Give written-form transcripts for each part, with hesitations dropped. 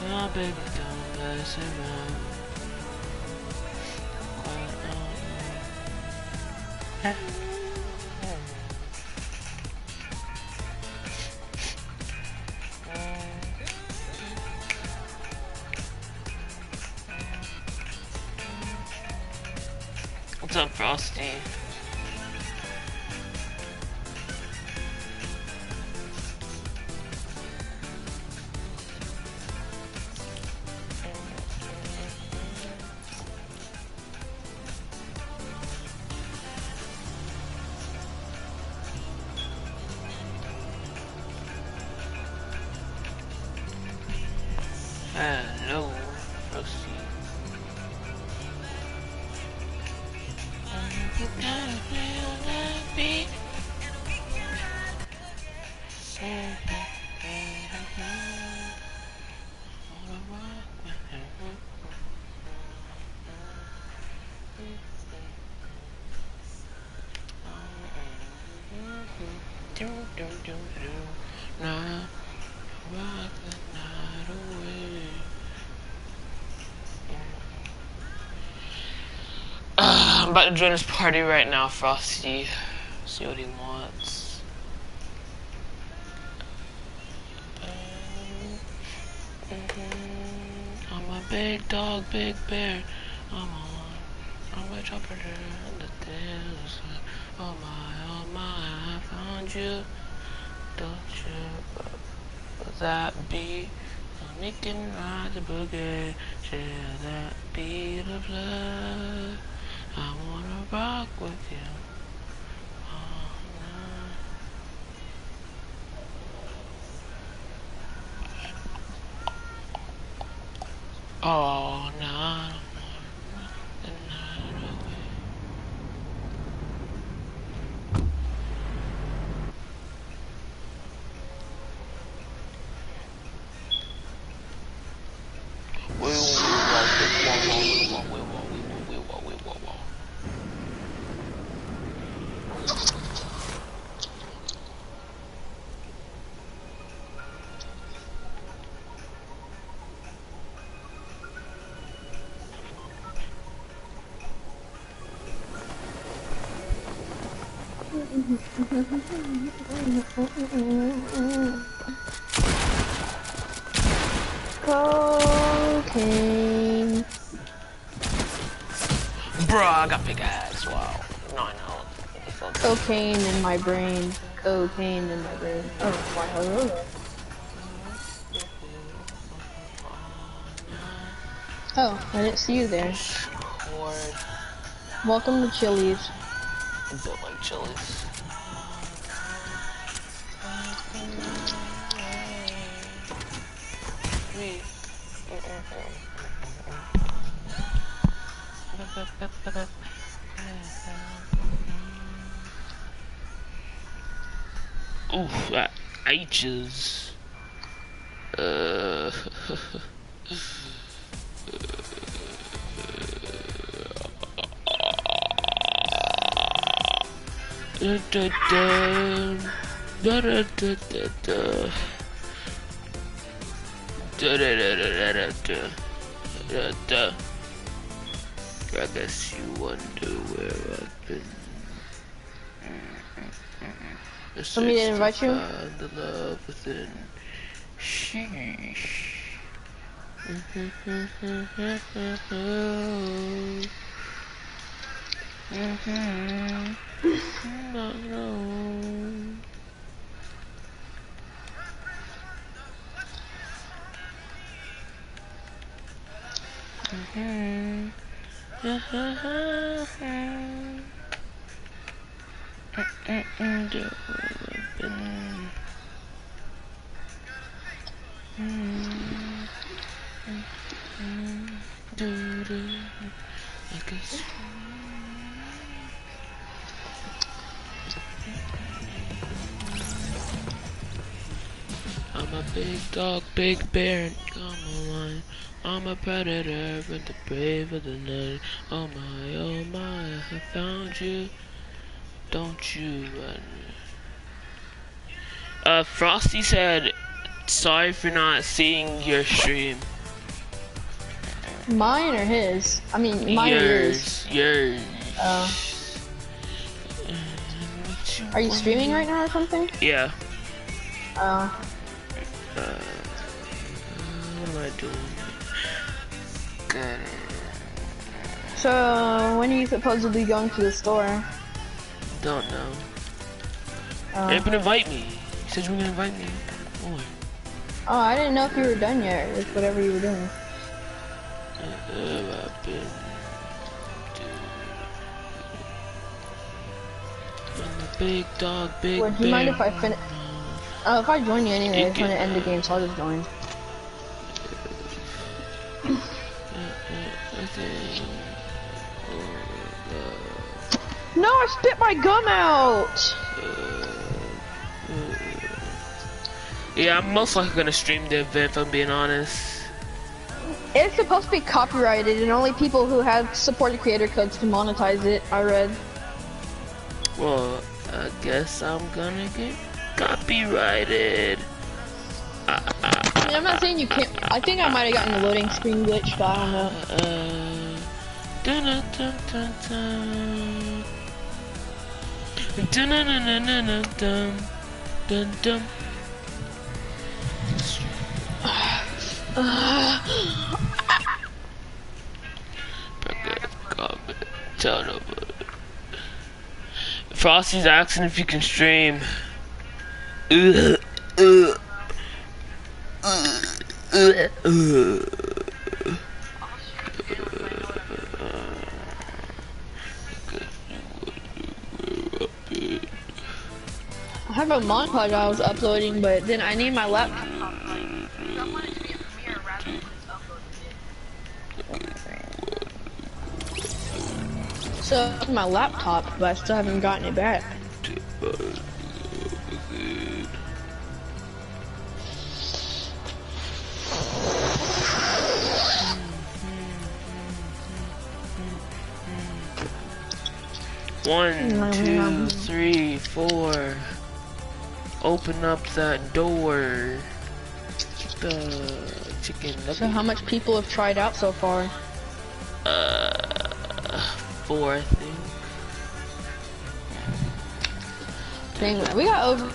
Oh, baby, don't mess around. What's up, Frosty? Hello, Frosty. I'm about to join this party right now, Frosty. See what he wants. I'm a big dog, big bear. I'm a chopper in the hills. Oh my, I found you. Don't you that be? We can ride the boogie, share that beat of love. I wanna rock with you. Oh, no. Cocaine. Bruh, I got big ass. Wow. 9 health. Cocaine in my brain. Cocaine in my brain. Oh, wow. Oh, I didn't see you there. Discord. Welcome to Chili's. I don't like chilies. Oof, that H's. I guess you wonder where I've been. Want me to invite you? Find the love within. Sheesh. I guess. I'm a big dog, big bear, and I'm a lion. I'm a predator, but the brave of the night. Oh my, I found you. Don't you run. Frosty said, sorry for not seeing your stream. Mine or his? I mean, mine or yours? Yours. Are you streaming right now or something? Yeah. Uh, What am I doing? Got it. so when are you supposedly going to the store? Don't know. You're gonna invite me. You said you were gonna invite me. Boy. Oh, I didn't know if you were done yet with whatever you were doing. Big dog, big Would you mind if I finish? Oh, if I join you anyway, it's gonna end the game, so I'll just join. No, I spit my gum out! Yeah, I'm most likely gonna stream the event if I'm being honest. It's supposed to be copyrighted, and only people who have supported creator codes can monetize it, I read. Well, I guess I'm gonna get copyrighted. I mean, I'm not saying you can't. I think I might have gotten the loading screen glitch, but I don't know. Dun dun dun dun dun dun dun dun dun dun. Tell nobody. Frosty's asking if you can stream. I have a montage I was uploading, but then I need my laptop. So my laptop, but I still haven't gotten it back. One, 2, 3, 4. Open up that door. The chicken. So how much people have tried out so far? 4, I think. Dang, we got over.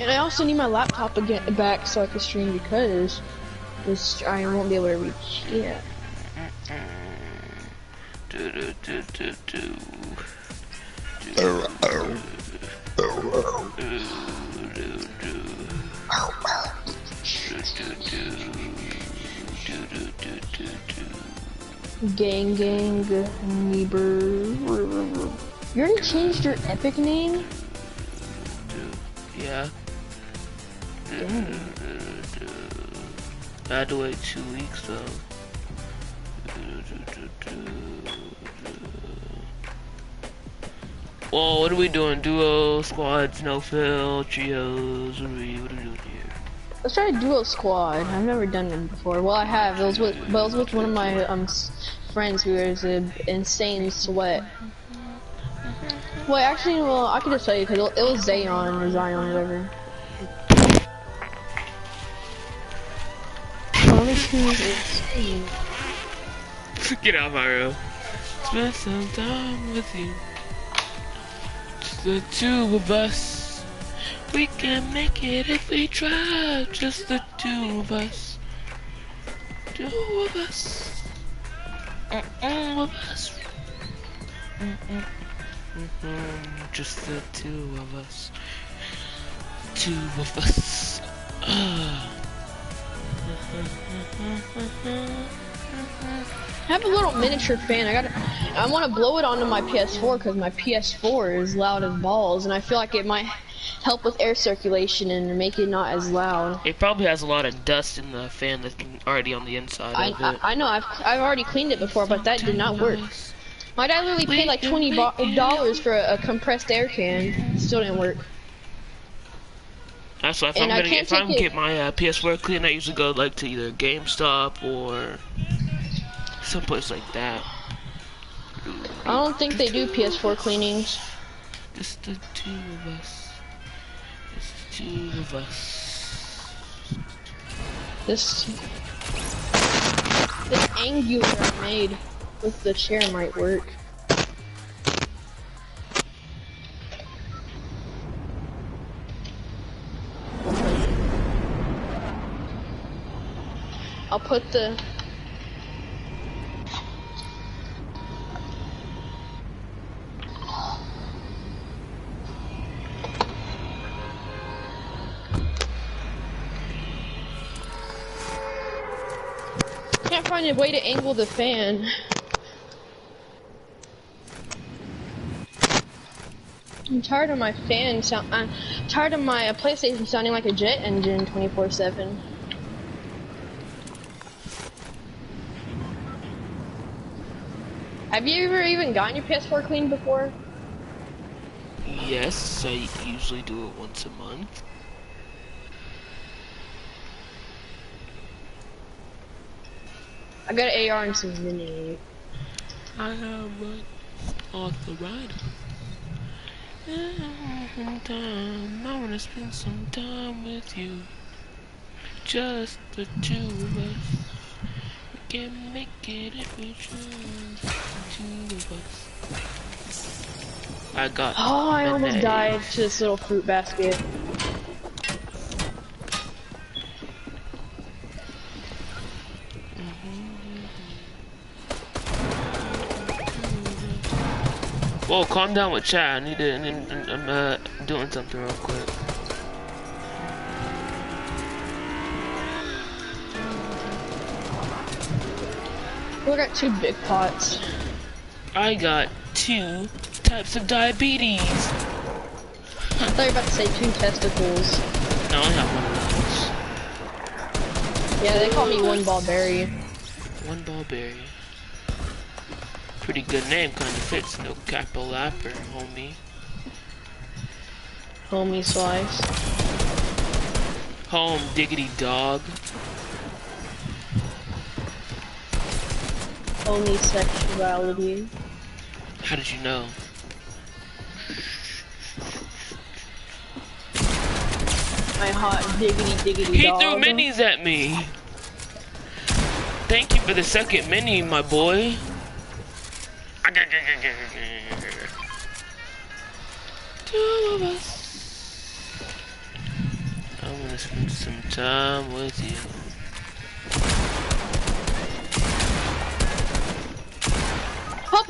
And I also need my laptop again back so I can stream because this I won't be able to reach. Yeah. Gang neighbor. You already changed your epic name? Yeah. Dang. I had to wait 2 weeks though. Well, what are we doing? Duo, squads, no fill, trios. What are we doing here? Let's try a duo squad. I've never done one before. Well, I have. It was with one of my friends who is an insane sweat. Well, actually, well, I could just tell you because it was Zion or whatever. Get out, Mario. Spend some time with you. Just the two of us. We can make it if we try. Just the two of us. Two of us. Of us. Just the two of us. Two of us. I have a little miniature fan. I want to blow it onto my PS4 because my PS4 is loud as balls, and I feel like it might help with air circulation and make it not as loud. It probably has a lot of dust in the fan that's already on the inside of it. I know. I've already cleaned it before, but that did not work. My dad literally paid like $20 for a compressed air can. Still didn't work. Actually, if I'm gonna get my PS4 clean, I usually go like to either GameStop or someplace like that. I don't think they do PS4 cleanings. Just the two of us. Two of us. This angular I made with the chair might work. I'll put the can't find a way to angle the fan. I'm tired of my fan sound. I'm tired of my PlayStation sounding like a jet engine 24/7. Have you ever even gotten your PS4 cleaned before? Yes, I usually do it once a month. I got an AR and some mini. I have off the ride. I wanna spend some time with you. Just the two of us. We can make it if we choose. The two of us. I got. Oh, I almost died to this little fruit basket. Whoa, calm down with chat. I'm doing something real quick. We got 2 big pots. I got 2 types of diabetes. I thought you were about to say 2 testicles. No, I have one of those. Yeah, they call me One Ball Berry. One Ball Berry. Pretty good name, kinda fits. No capo lapper, homie. Homie Slice. Home diggity dog. Homie Sexuality. How did you know? My hot diggity He dog. threw minis at me. Thank you for the second mini, my boy. Two of us. I'm gonna spend some time with you.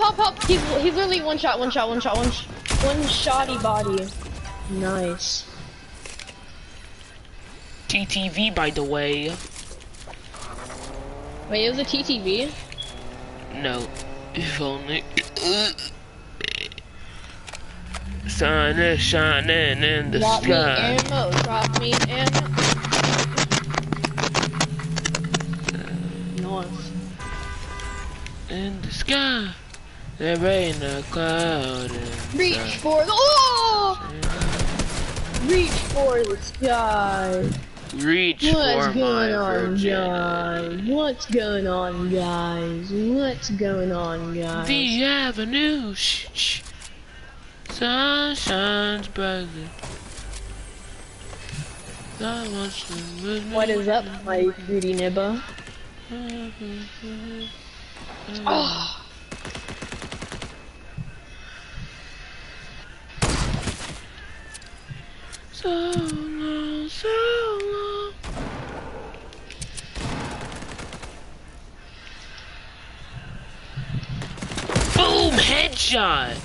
Hop. He's literally one shotty body. Nice. TTV, by the way. Wait, it was a TTV? No, if only. Sun is shining in the Drop sky. me ammo, drop me ammo. Nice. In the sky, there ain't a cloud. Reach for the Reach for the sky. Reach What's for going my on, virginity. guys? What's going on, guys? What's going on, guys? The avenue, shh. Sun shines brightly. What is up, my beauty nibba? Oh. So long, so long. Boom! Headshot!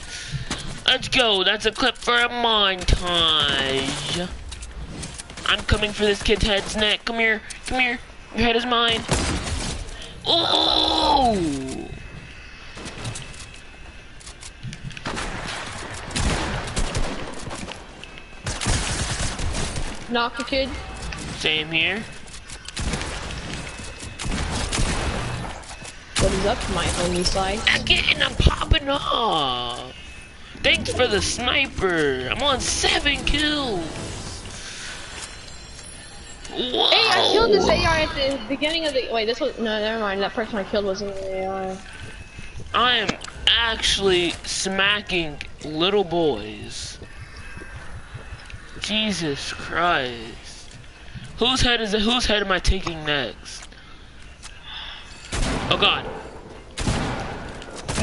Let's go, that's a clip for a montage. I'm coming for this kid's head's neck. Come here. Your head is mine. Oh! Knock a kid. Same here. What is up, my homie Slice? Again, I'm popping off. Thanks for the sniper. I'm on 7 kills. Whoa. Hey, I killed this AR at the beginning of the. Wait, this was. No, never mind. That person I killed wasn't an AR. I am actually smacking little boys. Jesus Christ. Whose head am I taking next? Oh god.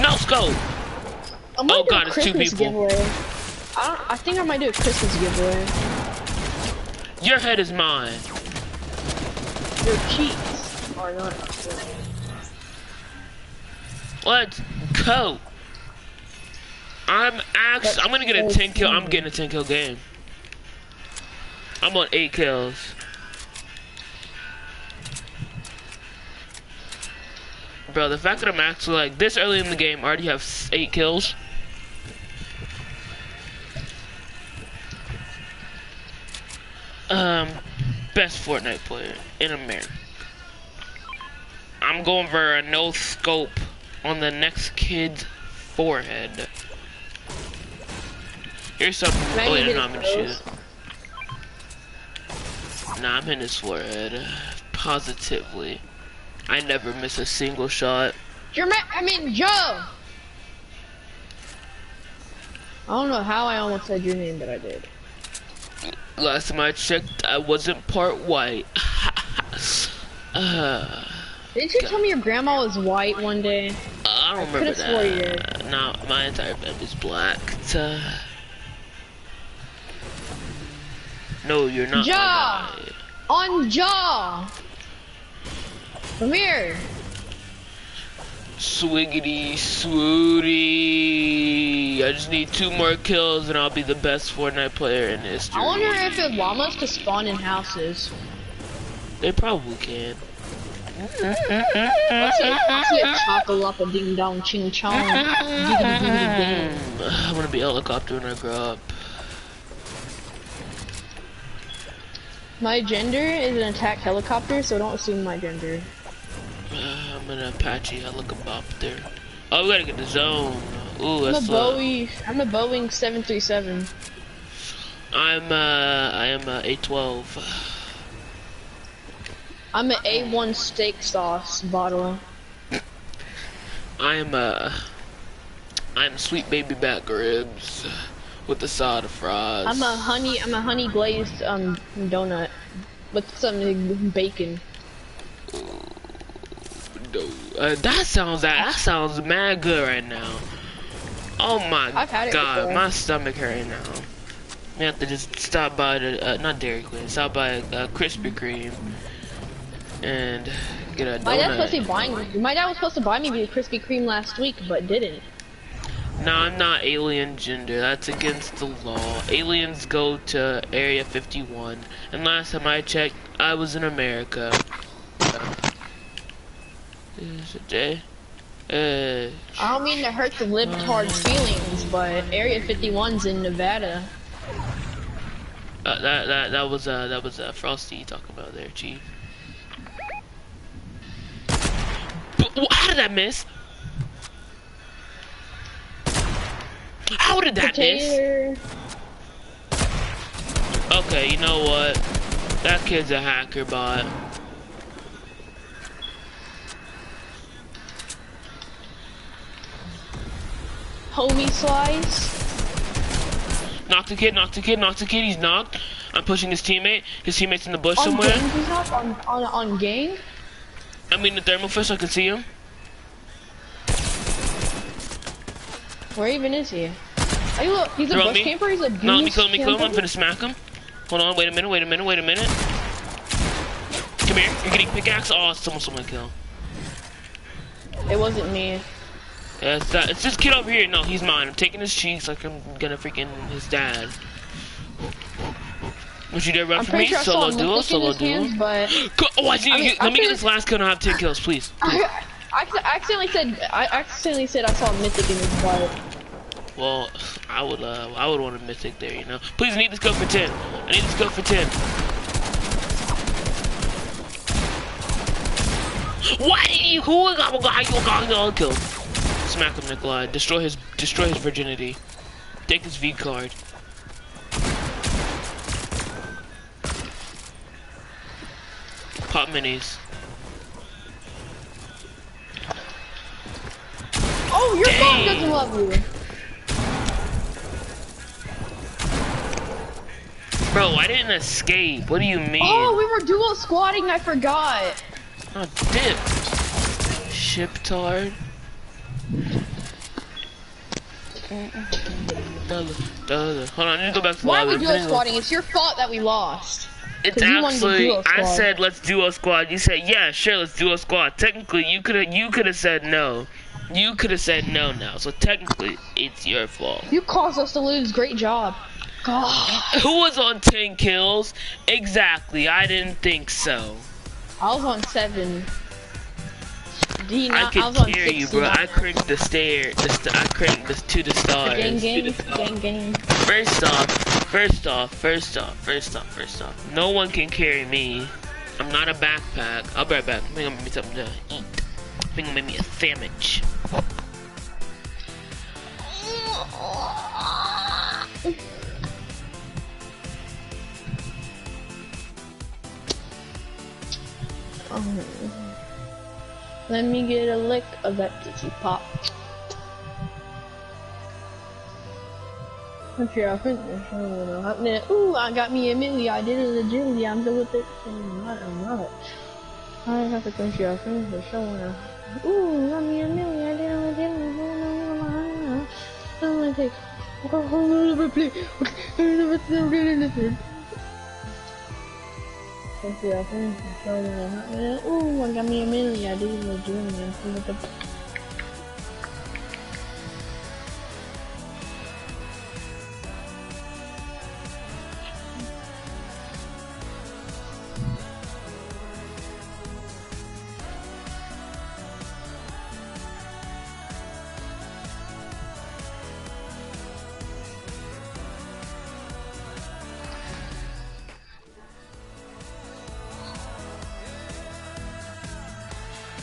No scope! Oh god, it's two people. Giveaway. I think I might do a Christmas giveaway. Your head is mine. Your cheeks are not. Let's go. I'm gonna get a 10 kill. I'm getting a 10 kill game. I'm on 8 kills. Bro, the fact that I'm actually like this early in the game, I already have 8 kills. Best Fortnite player in America. I'm going for a no scope on the next kid's forehead. Here's something. Oh yeah, no, I'm gonna shoot it. Nah, I'm hitting his forehead. Positively. I never miss a single shot. Joe! I don't know how I almost said your name, but I did. Last time I checked, I wasn't part white. Didn't you tell me your grandma was white one day? I don't remember that. No, my entire family's black. No, you're not. Jaw! On jaw! Come here. Swiggity swooty. I just need 2 more kills and I'll be the best Fortnite player in history. I wonder if llamas could spawn in houses. They probably can. Let's see a chocolate ding dong ching chong. I'm gonna be a helicopter when I grow up. My gender is an attack helicopter, so don't assume my gender. I'm an Apache helicopter. Oh, we gotta get the zone. Ooh, that's I'm a Boeing 737. I am a A12. I'm an A1 steak sauce bottle. I'm sweet baby back ribs with the side of fries. I'm a honey glazed donut with some bacon. That sounds mad good right now. Oh my god, my stomach hurting now. We have to just stop by the not Dairy Queen, stop by Krispy Kreme and get a donut. My dad was supposed to buy me the Krispy Kreme last week, but didn't. No, I'm not alien gender. That's against the law. Aliens go to Area 51, and last time I checked, I was in America. Is it Jay? I don't mean to hurt the libtard's feelings, but Area 51's in Nevada. That was Frosty talking about there, Chief. But, how did that miss? How did that miss? Okay, you know what? That kid's a hacker bot. Homie slice. Knock the kid, he's knocked. I'm pushing his teammate. His teammate's in the bush somewhere. Gang, he's not on gang? I mean the thermal fish, I can see him. Where even is he? He's a bush camper, he's a goose. No, let me kill him, I'm finna smack him. Hold on, wait a minute. Come here, you're getting pickaxe. Oh, someone kill. It wasn't me. Yeah, it's this kid over here. No, he's mine. I'm taking his cheeks like I'm gonna freaking his dad. Would you dare run for me? Solo duo. Hands, but let me get this last kill and I have 10 kills, please. I accidentally said I saw a mythic in his butt. Well, I would want a mythic there, you know. Please, I need this go for 10. I need this go for 10. Why did you? Who got killed? Smack him, Nikolai. Destroy his virginity. Take his V card. Pop minis. Oh, your phone doesn't love you. Bro, I didn't escape. What do you mean? Oh, we were duo squatting. I forgot. Oh, dip. Shiptard. Hold on, I need to go back to Why are live. we duo squatting? It's your fault that we lost. It's actually, I said let's duo squad. You said yeah, sure, let's duo squad. Technically, you could have said no. You could have said no now. So technically, it's your fault. You caused us to lose. Great job. God. Who was on 10 kills? Exactly. I didn't think so. I was on 7. I could hear you, bro. I cranked the stair. I cranked this to the stars. Gang. First off. No one can carry me. I'm not a backpack. I'll be right back. I'm gonna make me something to eat. I'm gonna make me a sandwich. Let me get a lick of that Dizzy Pop. I'm sure I think ooh, I got me a milli. I did it agility. I'm done with it. I'm not. I have to come to your friends for showing. Ooh, got me a milli. I did it agility. I'm gonna take. Ooh, I got me a milli. I did it agility.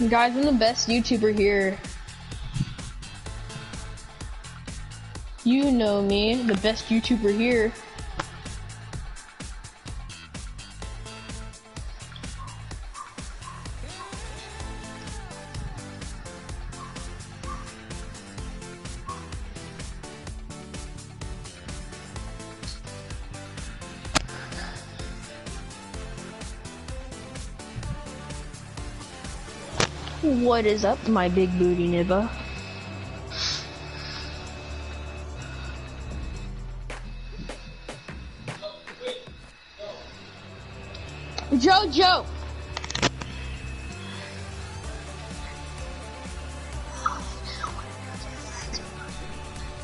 Guys, I'm the best YouTuber here. You know me, the best YouTuber here. What is up, my big booty nibba? Jojo!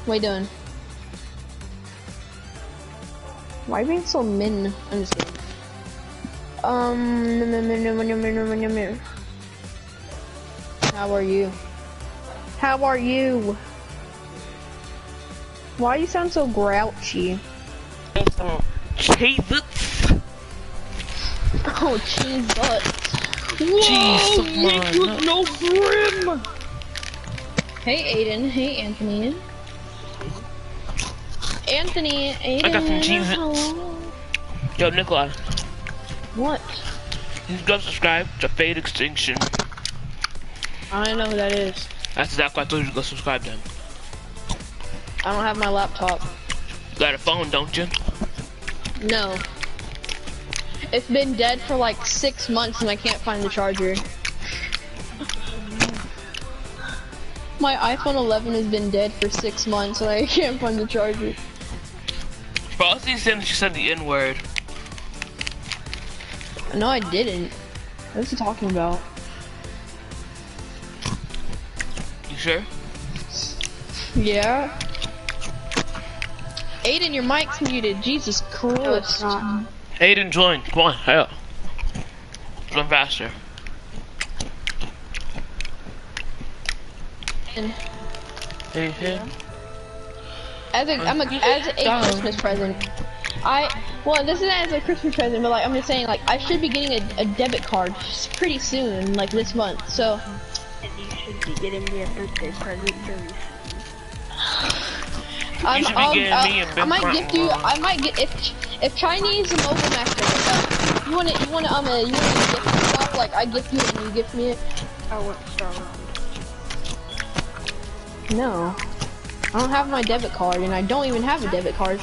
What you doing? Why are you being so min? I'm just kidding. How are you? How are you? Why you sound so grouchy? Cheese butts. Oh, cheese butts. Jeez, Whoa, no brim. Hey, Aiden. Hey, Anthony. Aiden. I got some cheese butts. Yo, Nikolai. What? You go subscribe to Fade Extinction. I don't know who that is. That's exactly why I told you to go subscribe to him. I don't have my laptop. You got a phone, don't you? No. It's been dead for like 6 months and I can't find the charger. My iPhone 11 has been dead for 6 months and I can't find the charger. Frosty said she said the N-word. No, I didn't. What is he talking about? You sure? Yeah. Aiden, your mic's muted. Jesus Christ. Aiden, join. Come on, hell. Join faster. Hey. As a Christmas present. Well, this isn't as a Christmas present, but like I'm just saying, like I should be getting a debit card pretty soon, like this month. So. And you should be getting me a birthday present very soon. I might gift you. I might get if Chinese mobile master. You wanna gift stuff like I gift you and you gift me it. I want Star Wars. No, I don't have my debit card and I don't even have a debit card.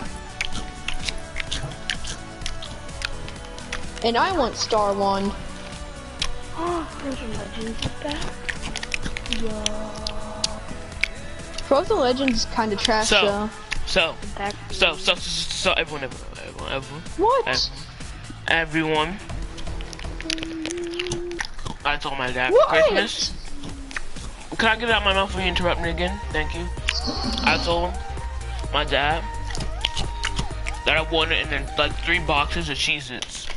And I want Star Wand. Frozen Legends is back. Yo. Frozen Legends is kind of trash though. So everyone. What? Everyone. I told my dad for What? Christmas. Can I get it out of my mouth before you interrupt me again? Thank you. I told my dad that I wanted and then like 3 boxes of Cheez-Its.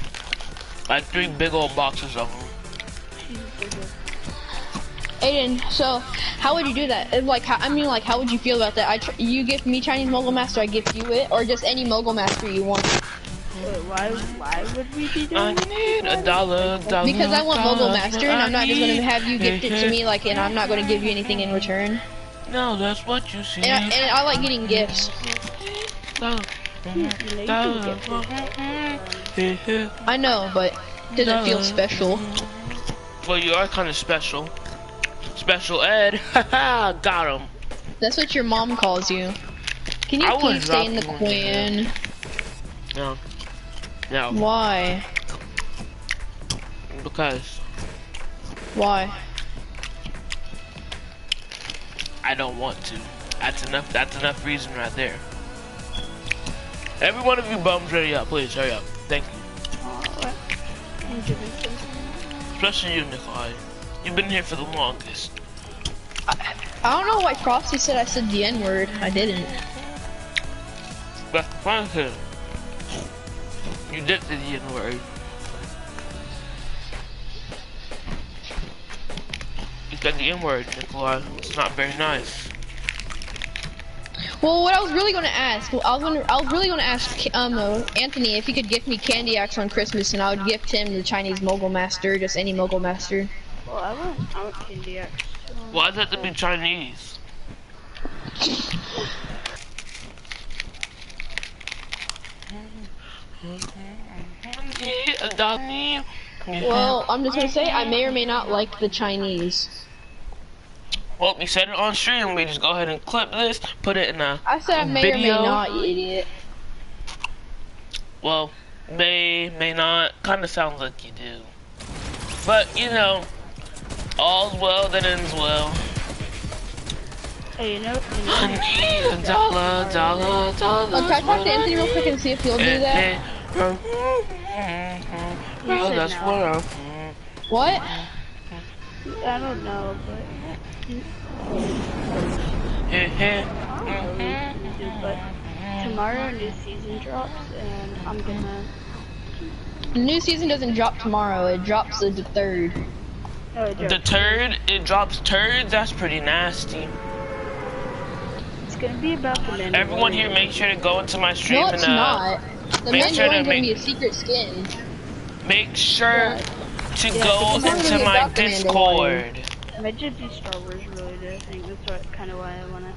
Like 3 big old boxes of them. Aiden, so how would you do that? Like, how would you feel about that? You give me Chinese Mogul Master, I give you it, or just any Mogul Master you want? Wait, why would we be doing I need $1. Because I want Mogul Master, and I'm not just gonna have you gift it to me, like, and I'm not gonna give you anything in return. No, that's what you see. And I like getting gifts. I know, but it doesn't feel special. Well, you are kind of special. Special Ed. Haha, got him. That's what your mom calls you. Can you please stay in the Quinn? No. No. Why? Because Why? I don't want to. That's enough reason right there. Every one of you bums, ready up, please, hurry up. Thank you. Especially you, Nikolai. You've been here for the longest. I don't know why Frosty said I said the N-word. I didn't. That's fine, kid. You did the N-word. You said the N-word, Nikolai. It's not very nice. Well, what I was really going to ask, Anthony if he could gift me Candy Axe on Christmas, and I would gift him the Chinese Mogul Master, just any Mogul Master. Well, I want Candy Axe. Why does it have to be Chinese? Well, I'm just gonna say I may or may not like the Chinese. Well, we said it on stream. We just go ahead and clip this, put it in a I said I may video. or may not, you idiot. Well, may not. Kind of sounds like you do. But you know, all's well that ends well. Hey, you know. Dollar. Can I talk to Anthony real quick and see if he'll do that? Oh, that's what What? I don't know, but. But tomorrow new season drops, and I'm gonna. The new season doesn't drop tomorrow. It drops the 3rd. No, it drops. The turd, it drops turds. That's pretty nasty. It's gonna be about the Mandalorian. Everyone here, make sure to go into my stream No, it's and not. The make sure to Mandalorian's gonna be a secret skin. make sure to Yeah, go it's not into gonna be my about the Discord. I might just do Star Wars related. I think that's kind of why I wanna.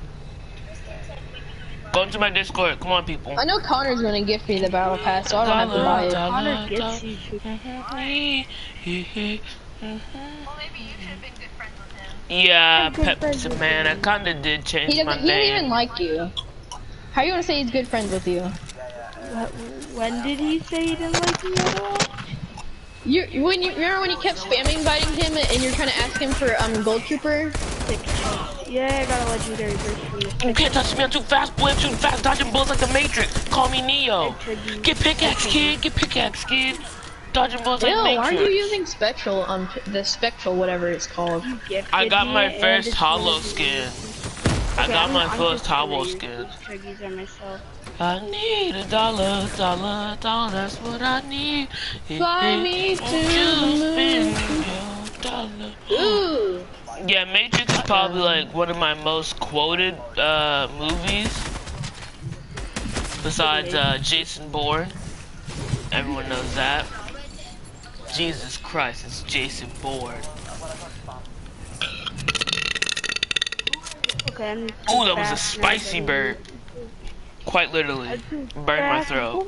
Go into my Discord. Come on, people. I know Connor's gonna gift me the battle pass, so I don't have to buy it. Connor gets you too. Yeah, Good friends Pepsi with Man. I him. kinda did change He my doesn't name. even like you. How you gonna say he's good friends with you? When did he say he didn't like me at all? Remember when you kept spamming inviting him and you're trying to ask him for Gold Trooper? Yeah, I got a legendary burst from this. You can't touch me, I'm too fast, boy, I'm too fast, dodging bullets like the Matrix. Call me Neo. Get pickaxe, kid, get pickaxe, kid. Dodging bullets like Ew, the Matrix. aren't you using Spectral, the Spectral, whatever it's called? I got my first hollow skin. I got my first hollow skin. Triggies are myself. I need $1, that's what I need. Fly me to the $1. Ooh! Yeah, Matrix is probably like one of my most quoted movies. Besides Jason Bourne. Everyone knows that. Jesus Christ, it's Jason Bourne. Okay, Ooh, that was a spicy bird. Quite literally. Burned my throat.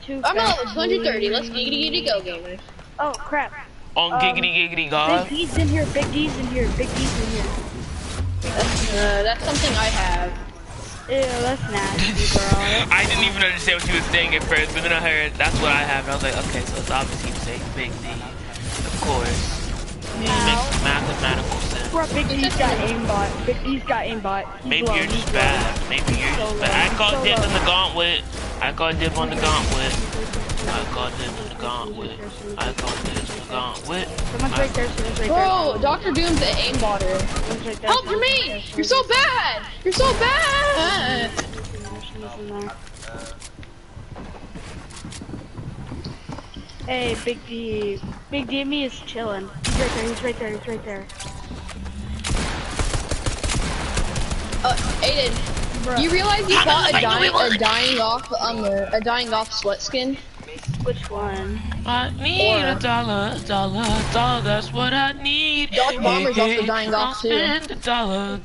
I'm at level 230, let's giggity go, gamers. Oh, crap. On giggity giggity god. Big D's in here, big D's in here, big D's in here. That's something I have. Ew, that's nasty, bro. I didn't even understand what she was saying at first, but then I heard that's what I have, and I was like, okay, so it's obviously saying Big D. Of course. It makes mathematical sense. Bro, Big D's got aimbot. Big D's got aimbot. Maybe you're just bad. Maybe you're just bad. I called dibs on the gauntlet. I called dibs on the gauntlet. I called dibs on the gauntlet. I called dibs on the gauntlet. Someone's right there, someone's right there. Bro, Dr. Doom's an aimbotter. Someone's right there. Help me! You're so bad! You're so bad! Hey, Big D. Big D and me is chilling. He's right there, he's right there, he's right there. Aiden, Bro. you realize you bought a dying off sweat skin? Which one? I need a dollar, that's what I need. Dark Bomber's also dying off too. Spend a dollar,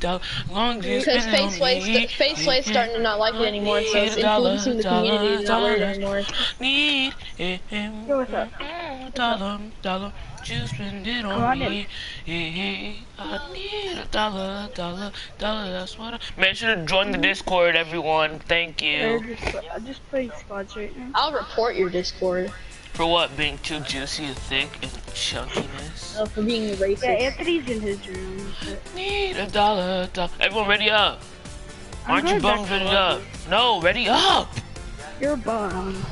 long as you Because spend it on me. Face Slay's starting to not like it anymore, so it's influencing the community to not wear it anymore. Need Yo, what's up? dollar, you spend it on me. I need a dollar, that's what I... Man, should have joined the Discord, everyone. Thank you. I'm just playing squads right now. I'll report your Discord. For what? Being too juicy and thick and chunkiness? Oh, for being racist. Yeah, Anthony's in his room. Need a dollar. Everyone ready up. Aren't you bums ready up? No, ready up. You're a bum.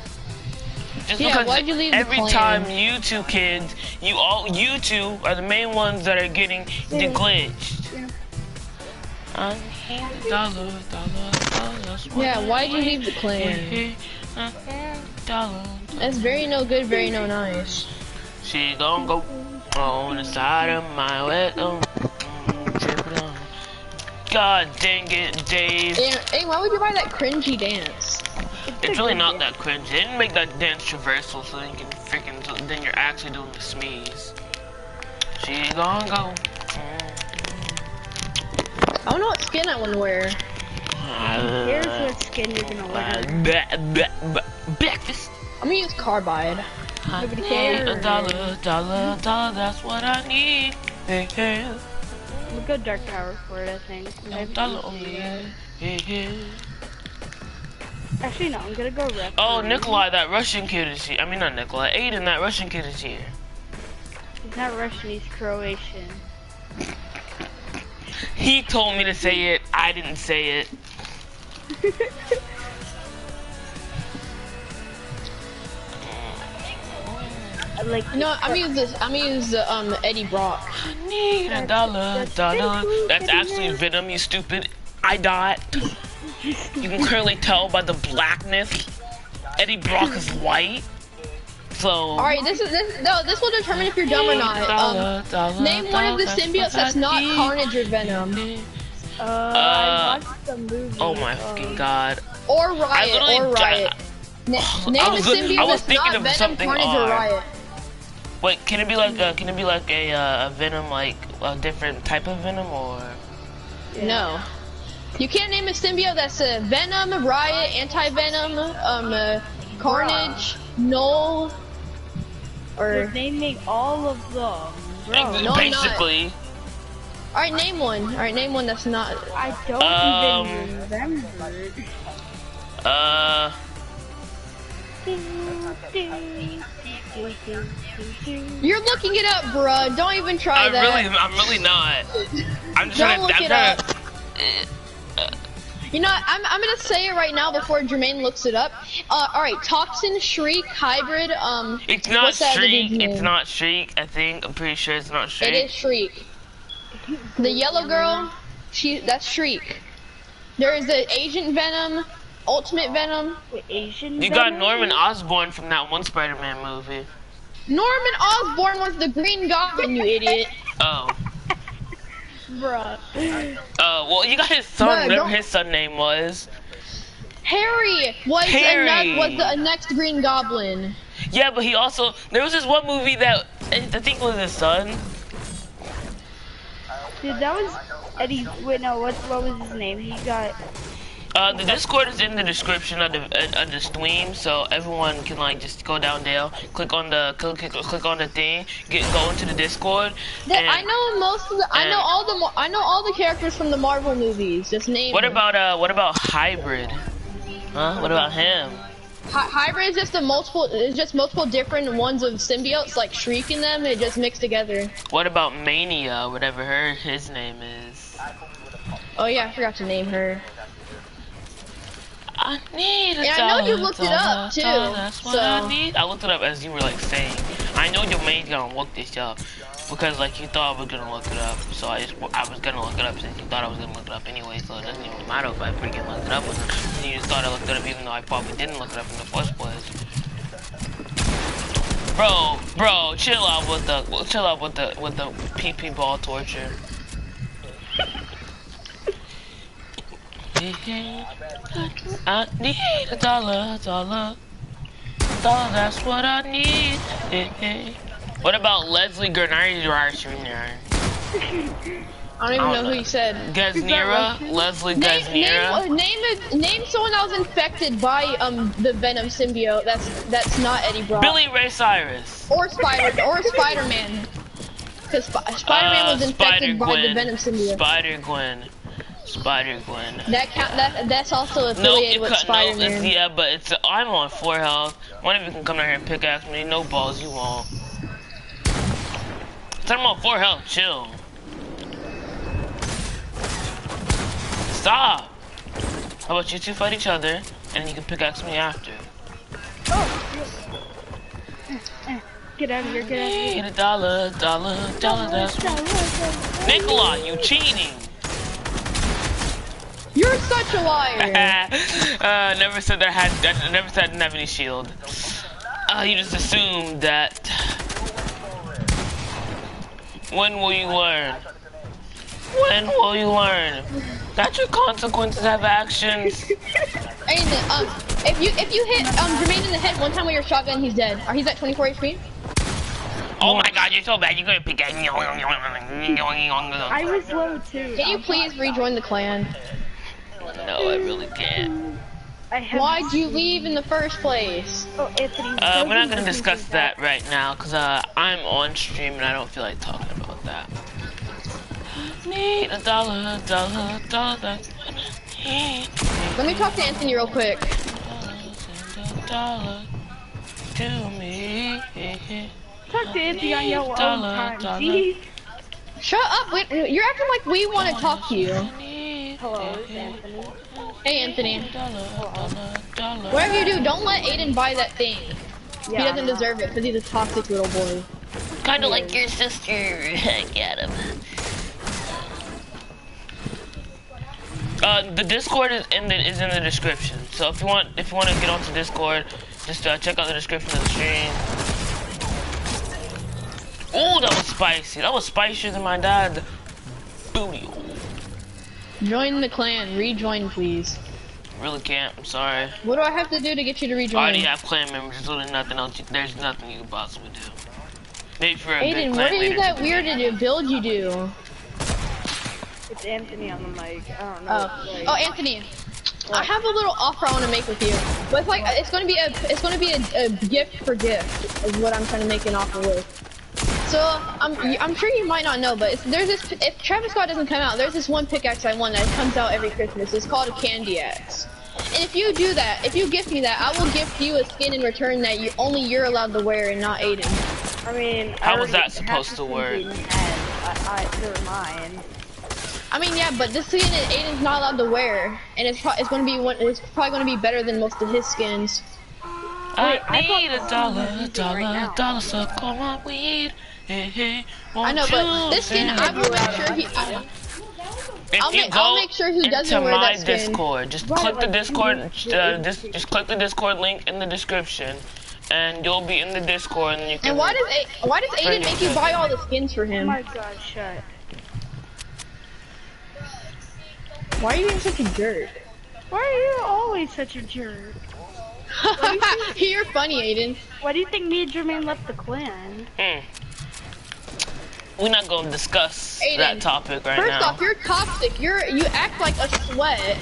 Just Yeah, because why'd you leave the every clan? time you two kids, you two are the main ones that are getting glitched. Yeah. I need a dollar, that's what Yeah, I why'd you need. leave the clan? Dollar. That's very no good, very no nice. She gon' go on the side of my way. God dang it, Dave. Hey, why would you buy that cringy dance? It's really not that cringe. They didn't make that dance traversal so you can freaking, then you're actually doing the smeeze. She gon' go. I don't know what skin I want to wear. Here's what skin you're gonna wear. Breakfast. I'm gonna use carbide. Nobody Need cares. a dollar, that's what I need. Hey, hey. We'll go Dark Tower for it, I think. No dollar on me. Hey, hey. Actually, no, I'm gonna go rep. Oh, Nikolai, that Russian kid is here. I mean, not Nikolai. Aiden, that Russian kid is here. He's not Russian, he's Croatian. He told me to say it. I didn't say it. No, I'm gonna use this. I'm gonna use Eddie Brock. I need a dollar. That's actually Venom, you stupid. I died. You can clearly tell by the blackness. Eddie Brock is white. So. All right, this will determine if you're dumb or not. Name one of the symbiotes that's not Carnage or Venom. I watched the movie. Oh my fucking god. Or Riot. Name a symbiote that's not Venom, Carnage, or Riot. Wait, can it be like a Venom, like a different type of Venom, or? Yeah. No. You can't name a symbiote that's a Venom, Riot, Anti-Venom, Carnage, Null, or... You're naming all of them, bro. No, basically. Alright, name one. Alright, name one that's not... I don't even remember. You're looking it up, bruh. Don't even try that. I'm really not. I'm just Don't trying look to. it up. You know, I'm gonna say it right now before Jermaine looks it up. Alright, Toxin, Shriek, Hybrid, It's not what's that other Shriek. dude's It's name? not Shriek. I think. I'm pretty sure it's not Shriek. It is Shriek. The yellow girl, that's Shriek. There is the Agent Venom, Ultimate Venom. Wait, Asian You got Venom? Norman Osborn from that one Spider-Man movie. Norman Osborn was the Green Goblin, you idiot. Oh. Bruh. Well, you got his son. Bruh, Whatever don't- his son name was. Harry was Harry. the next Green Goblin. Yeah, but he also there was this one movie that I think was his son. Dude, that was Eddie. Wait, no, what was his name? He got. The Discord is in the description of the stream, so everyone can like just go down there, click on the thing, go into the Discord. I know most of the. I know all the characters from the Marvel movies. Just name. What them. about Hybrid? Huh? What about him? Hybrid is just multiple different ones of symbiotes, like Shriek in them. They just mix together. What about Mania? Whatever his name is. Oh yeah, I forgot to name her. I need a I know you looked it up too. That's what I need. I looked it up as you were like saying. I know your main's gonna look this up because like you thought I was gonna look it up. So I was gonna look it up since you thought I was gonna look it up anyway. So it doesn't even matter if I freaking looked it up or not. You just thought I looked it up even though I probably didn't look it up in the first place. Bro, chill out with the PP ball torture. I need a dollar, that's what I need. What about Leslie Gernard? I don't even know who you said. Gaznira? Leslie Gaznira? Name someone that was infected by the Venom symbiote. That's not Eddie Brock. Billy Ray Cyrus. Or Spider-Man. Because Spider-Man was infected by the Venom symbiote. Spider-Gwen. That's also affiliated with Spider-Man. Yeah, but I'm on 4 health. One of you can come down here and pickaxe me. No balls, you won't. I'm on 4 health. Chill. Stop. How about you two fight each other, and you can pickaxe me after. Get out of here, get out of here. Need a dollar, that's what... Nicola, you cheating. You're such a liar. Never said I didn't have any shield. You just assumed that. When will you learn? When will you learn that your consequences have actions? If you hit Jermaine in the head one time with your shotgun, he's dead. He's at 24 HP. Oh my god, you're so bad. You're gonna pick. I was low too. Can you please rejoin the clan? No, I really can't. Why'd you leave in the first place? Oh, Anthony. We're not gonna discuss that right now, cause I'm on stream and I don't feel like talking about that. Need a dollar. Let me talk to Anthony real quick. Dollar to me. Talk to Anthony on your own time. Jeez. Shut up! Wait, you're acting like we want to talk to you. Hello, it's Anthony. Hey, Anthony. Whatever you do, don't let Aiden buy that thing. Yeah, he doesn't deserve it because he's a toxic little boy. Kind of like your sister. Get him. The Discord is in the description. So if you want to get onto Discord, just check out the description of the stream. Oh, that was spicy. That was spicier than my dad. Booty. Join the clan. Rejoin, please. Really can't. I'm sorry. What do I have to do to get you to rejoin? I already have clan members. There's literally nothing else. There's nothing you can possibly do. Maybe for a Aiden, good what clan is leader that to weird build you do? It's Anthony on the mic. I don't know. Oh, Anthony. I have a little offer I want to make with you. But it's going to be a gift for gift is what I'm trying to make an offer with. So I'm sure you might not know, but if Travis Scott doesn't come out, there's this one pickaxe I want that comes out every Christmas. It's called a candy axe. And if you do that, if you gift me that, I will gift you a skin in return that only you're allowed to wear and not Aiden. I mean, How was that supposed to work? They're mine. I mean, yeah, but this skin Aiden's not allowed to wear, and it's probably going to be better than most of his skins. I need a dollar, suck on my weed. Hey, I know, but this skin, I will make sure he. I'll make sure he doesn't wear that skin. Discord, just click the Discord. Just click the Discord link in the description, and you'll be in the Discord, and you can. And why does Aiden make you buy all the skins for him? Oh my god, shut. Why are you being such a jerk? Why are you always such a jerk? You're funny, Aiden. Why do you think me and Jermaine left the clan? We're not going to discuss Aiden, that topic right now. First off, you're toxic. You act like a sweat.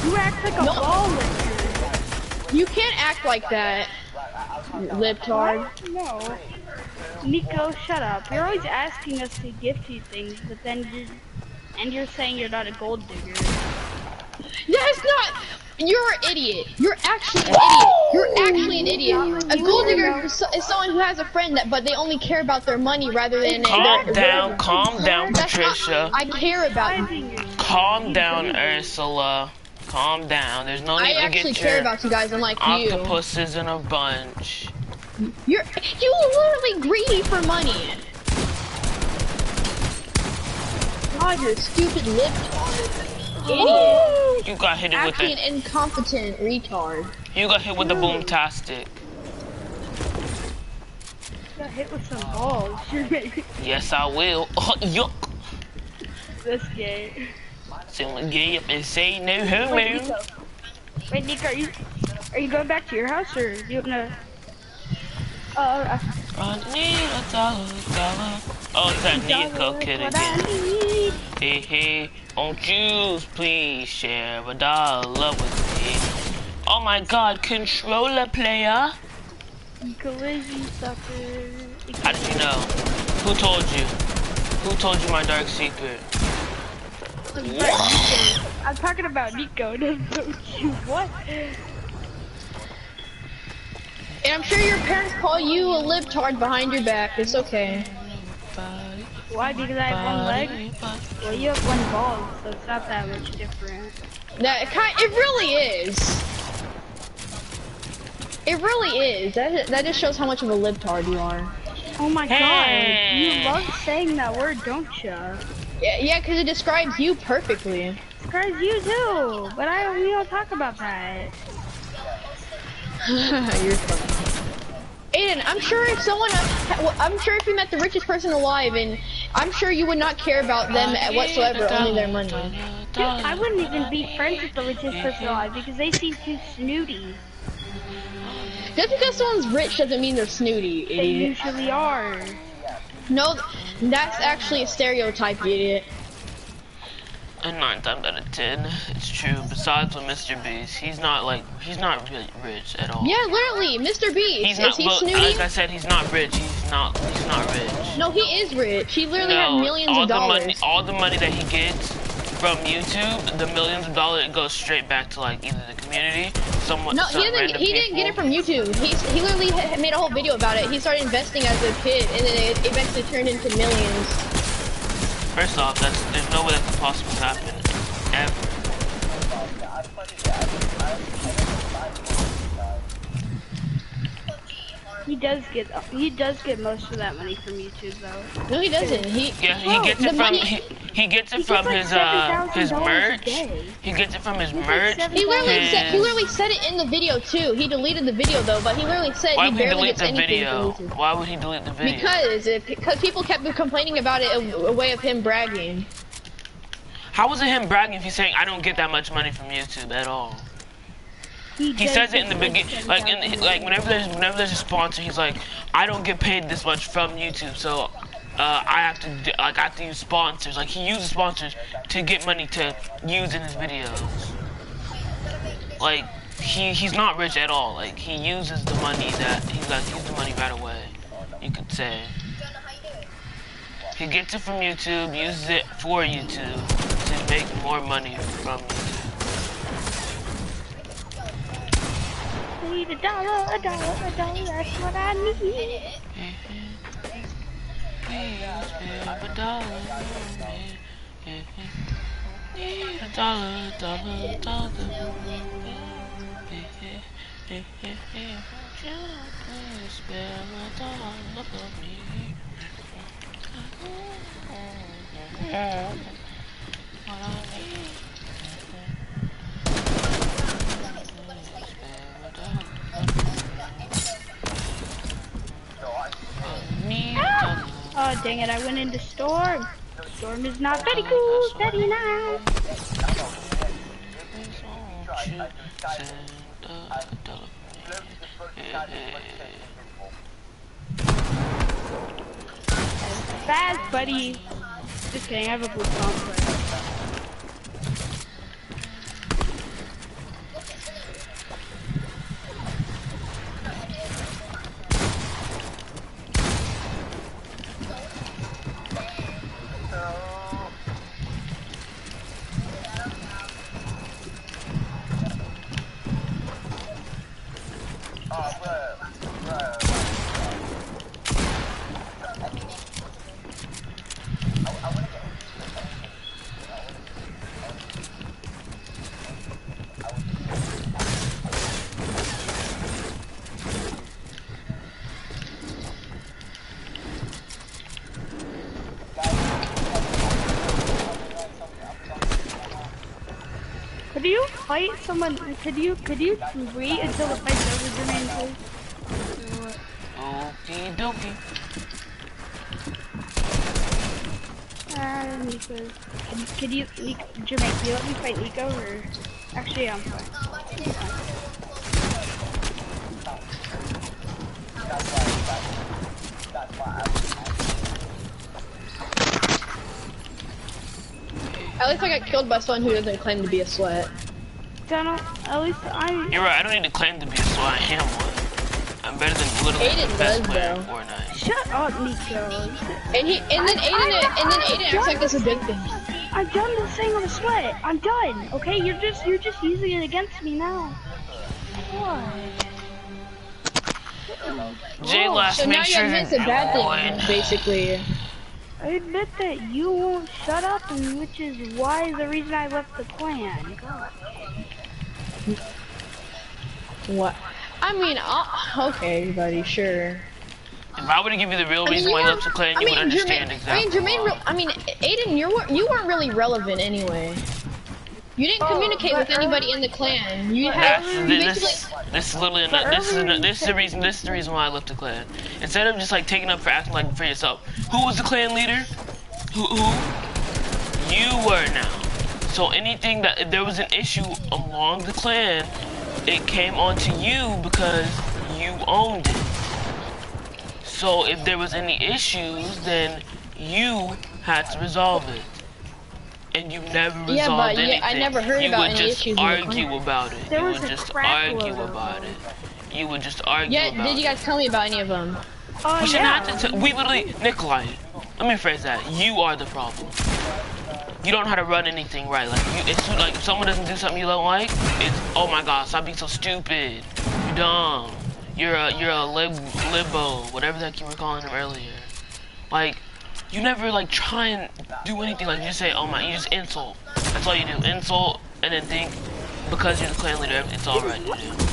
You act like a No. ball licker. You can't act like that, libtard. What? No. Nico, shut up. You're always asking us to gift you things, but then you're saying you're not a gold digger. That's not. You're an idiot. You're actually an idiot. You're actually an idiot. A gold digger is someone who has a friend but they only care about their money rather than Calm their. down, That's not- Patricia. I care about you. Calm down, Ursula. Calm down. There's no I need to actually get care your about you guys, unlike you. octopuses in a bunch. You're literally greedy for money. God, you're a stupid libtard. Idiot. You got hit with Actually, the. an incompetent retard. You got hit with the boomtastic. Got hit with some balls. Yes, I will. Oh, yuck. This gay. Someone gay up and say no homo. Wait, Nico, are you going back to your house or do you wanna? I need a dollar. Oh, it's that Nico kid again. Hey, hey, won't you please share a dollar with me? Oh my God, controller player. Nico lazy sucker. How did you know? Who told you? Who told you my dark secret? I'm talking about Nico. What? And I'm sure your parents call you a libtard behind your back. It's okay. Why? Because I have one leg? Well, you have one ball, so it's not that much different. It really is. It really is. That just shows how much of a libtard you are. Oh my God! You love saying that word, don't you? Yeah, because it describes you perfectly. Describes you too, but we don't talk about that. You're funny. Aiden, I'm sure if you met the richest person alive, and I'm sure you would not care about them whatsoever, only their money. Dude, I wouldn't even be friends with the richest person alive because they seem too snooty. Just because someone's rich doesn't mean they're snooty, They idiot. usually are. No, that's actually a stereotype, idiot. And 9 times out of 10, it's true. Besides with Mr. Beast, he's not really rich at all. Yeah, literally, Mr. Beast. Is he well, snooty? like I said, he's not rich. He's not rich. No, he is rich. He literally has millions all of dollars. All the money that he gets from YouTube, the millions of dollars, it goes straight back to like either the community, No, he didn't get it from YouTube. He literally made a whole video about it. He started investing as a kid, and then it eventually turned into millions. First off, there's no way that could possibly happen ever. He does get most of that money from YouTube though. No, he doesn't. He gets it from he gets it from his merch. He gets it from his merch. He literally said it in the video too. He deleted the video though, but he literally said he barely gets anything from YouTube. Why would he delete the video? Because people kept complaining about it, a way of him bragging. How was it him bragging if he's saying I don't get that much money from YouTube at all? He says it in the beginning, like whenever there's a sponsor, he's like, I don't get paid this much from YouTube, so I have to use sponsors. Like he uses sponsors to get money to use in his videos. Like he's not rich at all. Like he uses the money that he's use the money right away. You could say he gets it from YouTube, uses it for YouTube to make more money from YouTube. Need a dollar, that's what I need. Please spare a dollar. Need a dollar. Please spare a dollar for me. What I need. Oh dang it, I went into Storm. Storm is not very cool, very nice. Fast, buddy. Just kidding, I have a blue complex. Could you fight someone? Could you wait until the fight's over, Jermaine, please? Okie dokie. Nico. Could you, Jermaine, can you let me fight Nico, or? Actually, I'm fine. At least I got killed by someone who doesn't claim to be a sweat. Donald, at least You're right, I don't need to claim to be a sweat, I am one. I'm better than literally Aiden the best does, player in though. Fortnite. shut up, Nico. And then Aiden acts like that's a good thing. I'm done with saying I'm a sweat. I'm done. Okay, you're just using it against me now. What? J-Last, So make now you sure admit it's a bad thing, avoid. basically. I admit that you won't shut up, and which is why the reason I left the clan. God. What? I mean, okay, buddy, sure. If I were to give you the real reason why you left the clan, you would understand exactly why. Aiden, you weren't really relevant anyway. You didn't communicate with anybody in the clan. You had This is literally this is the reason why I left the clan. Instead of just like taking up for acting like for yourself. Who was the clan leader? Who? You were now. So anything that if there was an issue along the clan, it came onto you because you owned it. So if there was any issues, then you had to resolve it. And you never resolved anything. I never heard about any issues. You would just argue about it. There You was would a just crap argue load about of it. You would just argue about it. did you guys tell me about any of them? Oh We should yeah. not we literally, Nikolai, let me phrase that. You are the problem. You don't know how to run anything right. Like, it's like if someone doesn't do something you don't like, it's, oh my god, stop being so stupid. You're dumb. You're a libbo, whatever the heck you were calling him earlier. Like, you never like try and do anything. Like, you just say, oh my, you just insult. That's all you do. Insult, and then think, because you're the clan leader, it's alright to do.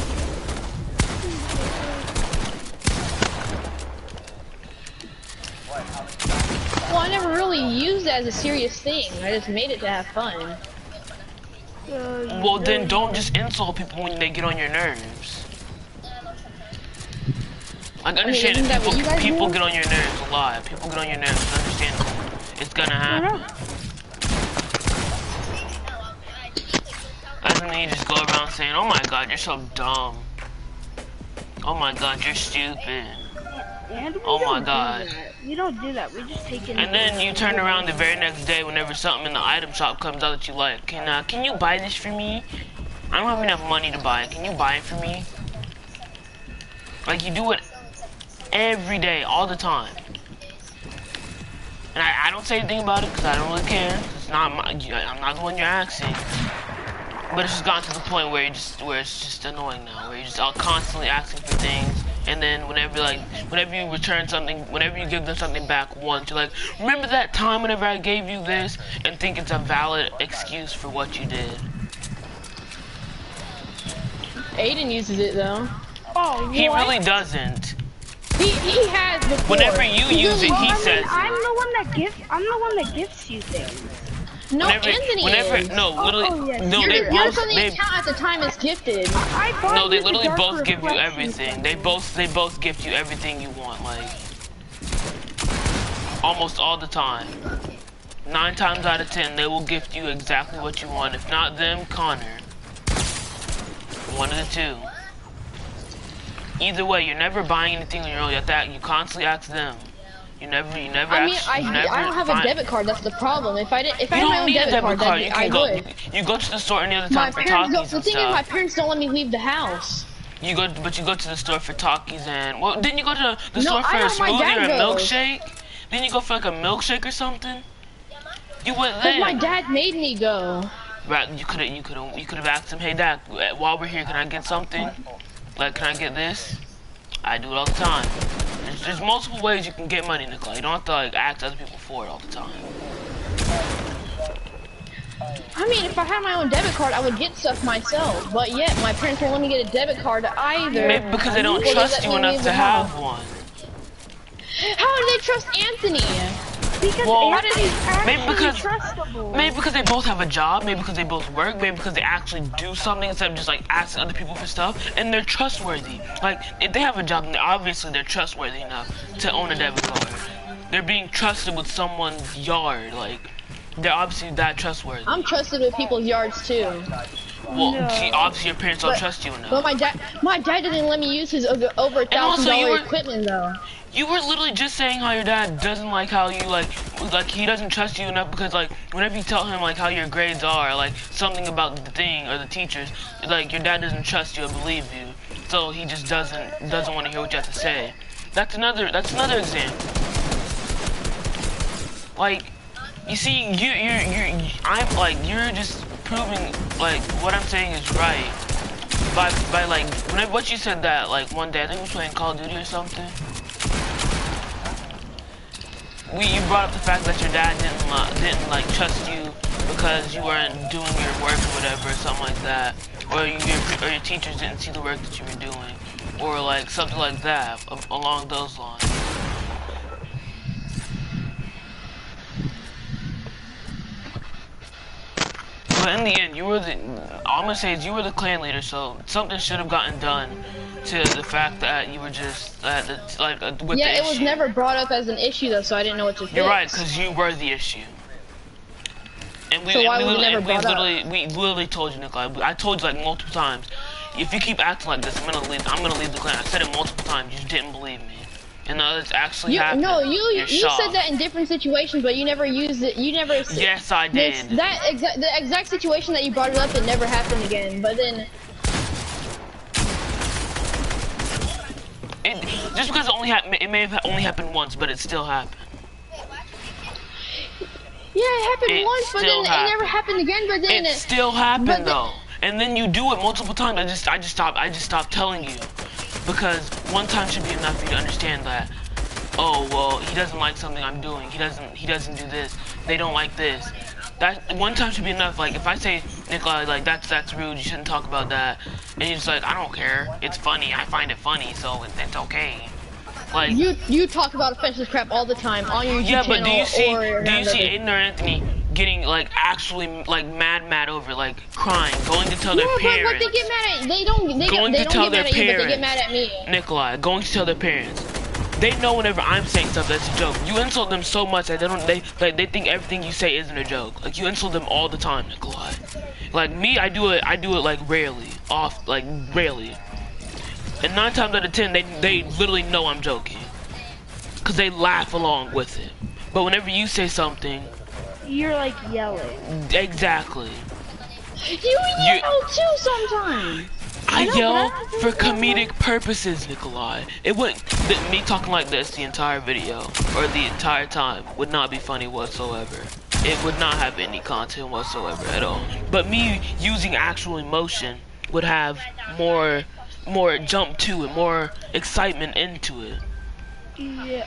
Well, I never really used it as a serious thing. I just made it to have fun. Well, then don't just insult people when they get on your nerves. I understand isn't that what you guys people do? get on your nerves a lot. People get on your nerves. It's understandable. It's gonna happen. Doesn't mean you just go around saying, "Oh my God, you're so dumb." Oh my God, you're stupid. Oh my God. We don't do that. We just take it. And then you turn around the very next day whenever something in the item shop comes out that you like. Can you buy this for me? I don't have enough money to buy it. Can you buy it for me? Like, you do it every day, all the time. And I don't say anything about it because I don't really care. It's not I'm not the one you're asking. But it's just gotten to the point where it's just annoying now, where you're just constantly asking for things, and then whenever you return something, whenever you give them something back once, you're like, remember that time whenever I gave you this, and think it's a valid excuse for what you did. Aiden uses it though. Oh, He really doesn't. He has before. Whenever you use it, he says I'm it. the one that gifts you things. No, Anthony is. No, literally, yes. no, they Yours both, on the account at the time is gifted. I bought no, they you the literally dark both give you reflection everything. thing. They both gift you everything you want, like, almost all the time. 9 times out of 10, they will gift you exactly what you want. If not them, Connor. One of the two. Either way, you're never buying anything on your own. You constantly ask them. You never I don't have a debit card. That's the problem. If I had my own debit card, then I would. You go to the store any other My time for parents Takis the and thing is, my stuff. parents don't let me leave the house. You go to the store for Takis and didn't you go to the store for I a know my smoothie dad or a goes. milkshake? Didn't you go for like a milkshake or something? You went Cause there. my dad made me go. Right, you could have asked him, hey Dad, while we're here, can I get something? Like, can I get this? I do it all the time. There's multiple ways you can get money, Nicola. You don't have to like ask other people for it all the time. I mean, if I had my own debit card, I would get stuff myself. But yet, my parents won't let me get a debit card either. Maybe because they don't Well, trust they you let me enough leave to the have house. one. How do they trust Anthony? Because Well, Anthony's maybe actually because- trustable. Maybe because they both have a job, maybe because they both work, maybe because they actually do something instead of just like asking other people for stuff, and they're trustworthy. Like, if they have a job, then obviously they're trustworthy enough to own a debit card. They're being trusted with someone's yard, like, they're obviously that trustworthy. I'm trusted with people's yards too. Well, No. see, obviously your parents don't But- trust you enough. But my dad didn't let me use his over also, you $1,000 were- equipment though. You were literally just saying how your dad doesn't like how you like he doesn't trust you enough because like whenever you tell him like how your grades are, like something about the thing or the teachers, like your dad doesn't trust you or believe you, so he just doesn't want to hear what you have to say. That's another example. Like, you see, you're just proving like what I'm saying is right by like whenever what you said that like one day I think we were playing Call of Duty or something. You brought up the fact that your dad didn't like trust you because you weren't doing your work or whatever, or something like that, or your teachers didn't see the work that you were doing, or like something like that along those lines. But in the end, all I'm gonna say is you were the clan leader, so something should have gotten done to the fact that you were just with Yeah, the it was issue. never brought up as an issue though, so I didn't know what to fix. You're right, because you were the issue. And we, So why and we, was it literally, never and brought we literally told you, Nikolai. I told you like multiple times. If you keep acting like this, I'm gonna leave the clan. I said it multiple times. You just didn't believe me. And now it's actually happened. No, you You're said shocked. that in different situations, but you never used it. You never. Yes, I did. The exact situation that you brought it up, it never happened again. But then. Just because it may have only happened once, but it still happened. Yeah, it happened It once, but still then it never happened again. But then It still happened but though, and then you do it multiple times. I just stopped telling you, because one time should be enough for you to understand that. Oh well, he doesn't like something I'm doing. He doesn't do this. They don't like this. That one time should be enough. Like if I say, Nikolai, like that's rude. You shouldn't talk about that. And you're just like, I don't care. It's funny. I find it funny, so it's okay. Like you talk about offensive crap all the time on your YouTube yeah, channel. but do you see around Aiden or Anthony getting like actually like mad over, like crying, going to tell their parents? But they get mad at they don't Going get to mad tell at their you, but they get parents. mad at me. Nikolai, going to tell their parents. They know whenever I'm saying stuff that's a joke. You insult them so much that they think everything you say isn't a joke. Like you insult them all the time, Nikolai. Like me, I do it like rarely, rarely. And 9 times out of 10, they literally know I'm joking, cause they laugh along with it. But whenever you say something, You're like yelling. exactly. You yell too sometimes. I know, yell but for comedic purposes, Nikolai. It wouldn't, me talking like this the entire video, or the entire time, would not be funny whatsoever. It would not have any content whatsoever at all. But me using actual emotion would have more jump to it, more excitement into it. Yeah.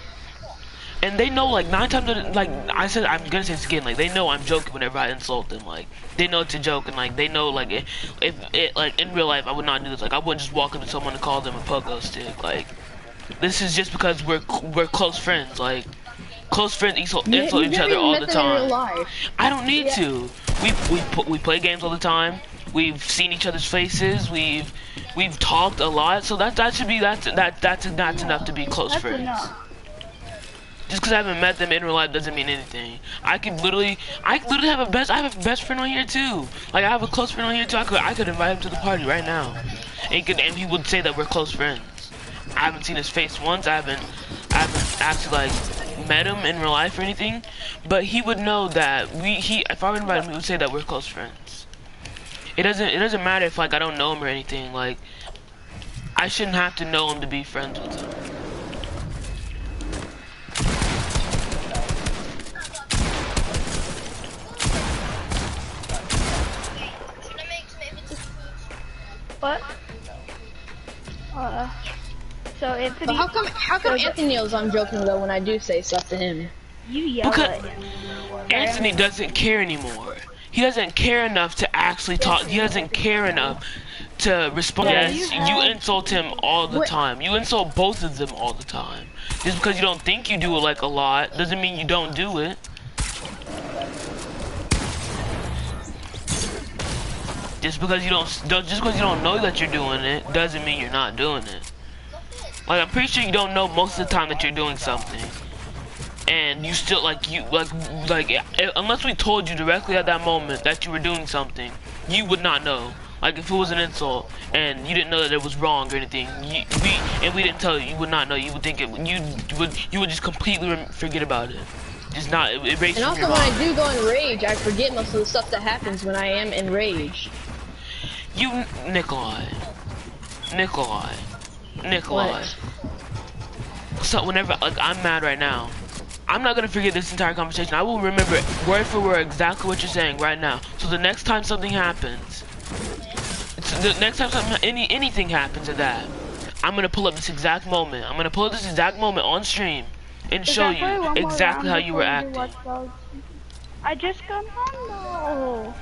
And they know, like, 9 times out of, like, I'm gonna say this again, like, they know I'm joking whenever I insult them, like, they know it's a joke, and, like, they know, like, if like, in real life, I would not do this, like, I wouldn't just walk up to someone and call them a pogo stick, like, this is just because we're close friends, like, close friends insult each other all the time. I don't need to. We play games all the time, we've seen each other's faces, we've talked a lot, so that's enough to be close That's friends. enough. Just because I haven't met them in real life doesn't mean anything. I literally have a best friend on here too. Like I have a close friend on here too. I could invite him to the party right now, and he would say that we're close friends. I haven't seen his face once. I haven't actually like met him in real life or anything, but he would know that if I would invite him, he would say that we're close friends. It doesn't matter if like I don't know him or anything. Like I shouldn't have to know him to be friends with him. What? So Anthony. But how come Anthony knows I'm joking though when I do say stuff to him? You yell Because at him. Anthony doesn't care anymore. He doesn't care enough to actually talk. He doesn't care enough to respond. Yeah, Yes, you you have- insult him all the time. You insult both of them all the time. Just because you don't think you do it like a lot doesn't mean you don't do it. Just because you don't know that you're doing it doesn't mean you're not doing it. Like I'm pretty sure you don't know most of the time that you're doing something. And you still unless we told you directly at that moment that you were doing something, you would not know. Like if it was an insult and you didn't know that it was wrong or anything, we didn't tell you, you would not know. You would think you would just completely forget about it. Just not erase. And also when I do go in rage, I forget most of the stuff that happens when I am in rage. You Nikolai. What? So whenever I'm mad right now, I'm not gonna forget this entire conversation. I will remember word for word exactly what you're saying right now. So the next time something happens, anything happens at that, I'm gonna pull up this exact moment. I'm gonna pull up this exact moment on stream and show you exactly how you were acting. I just got humble.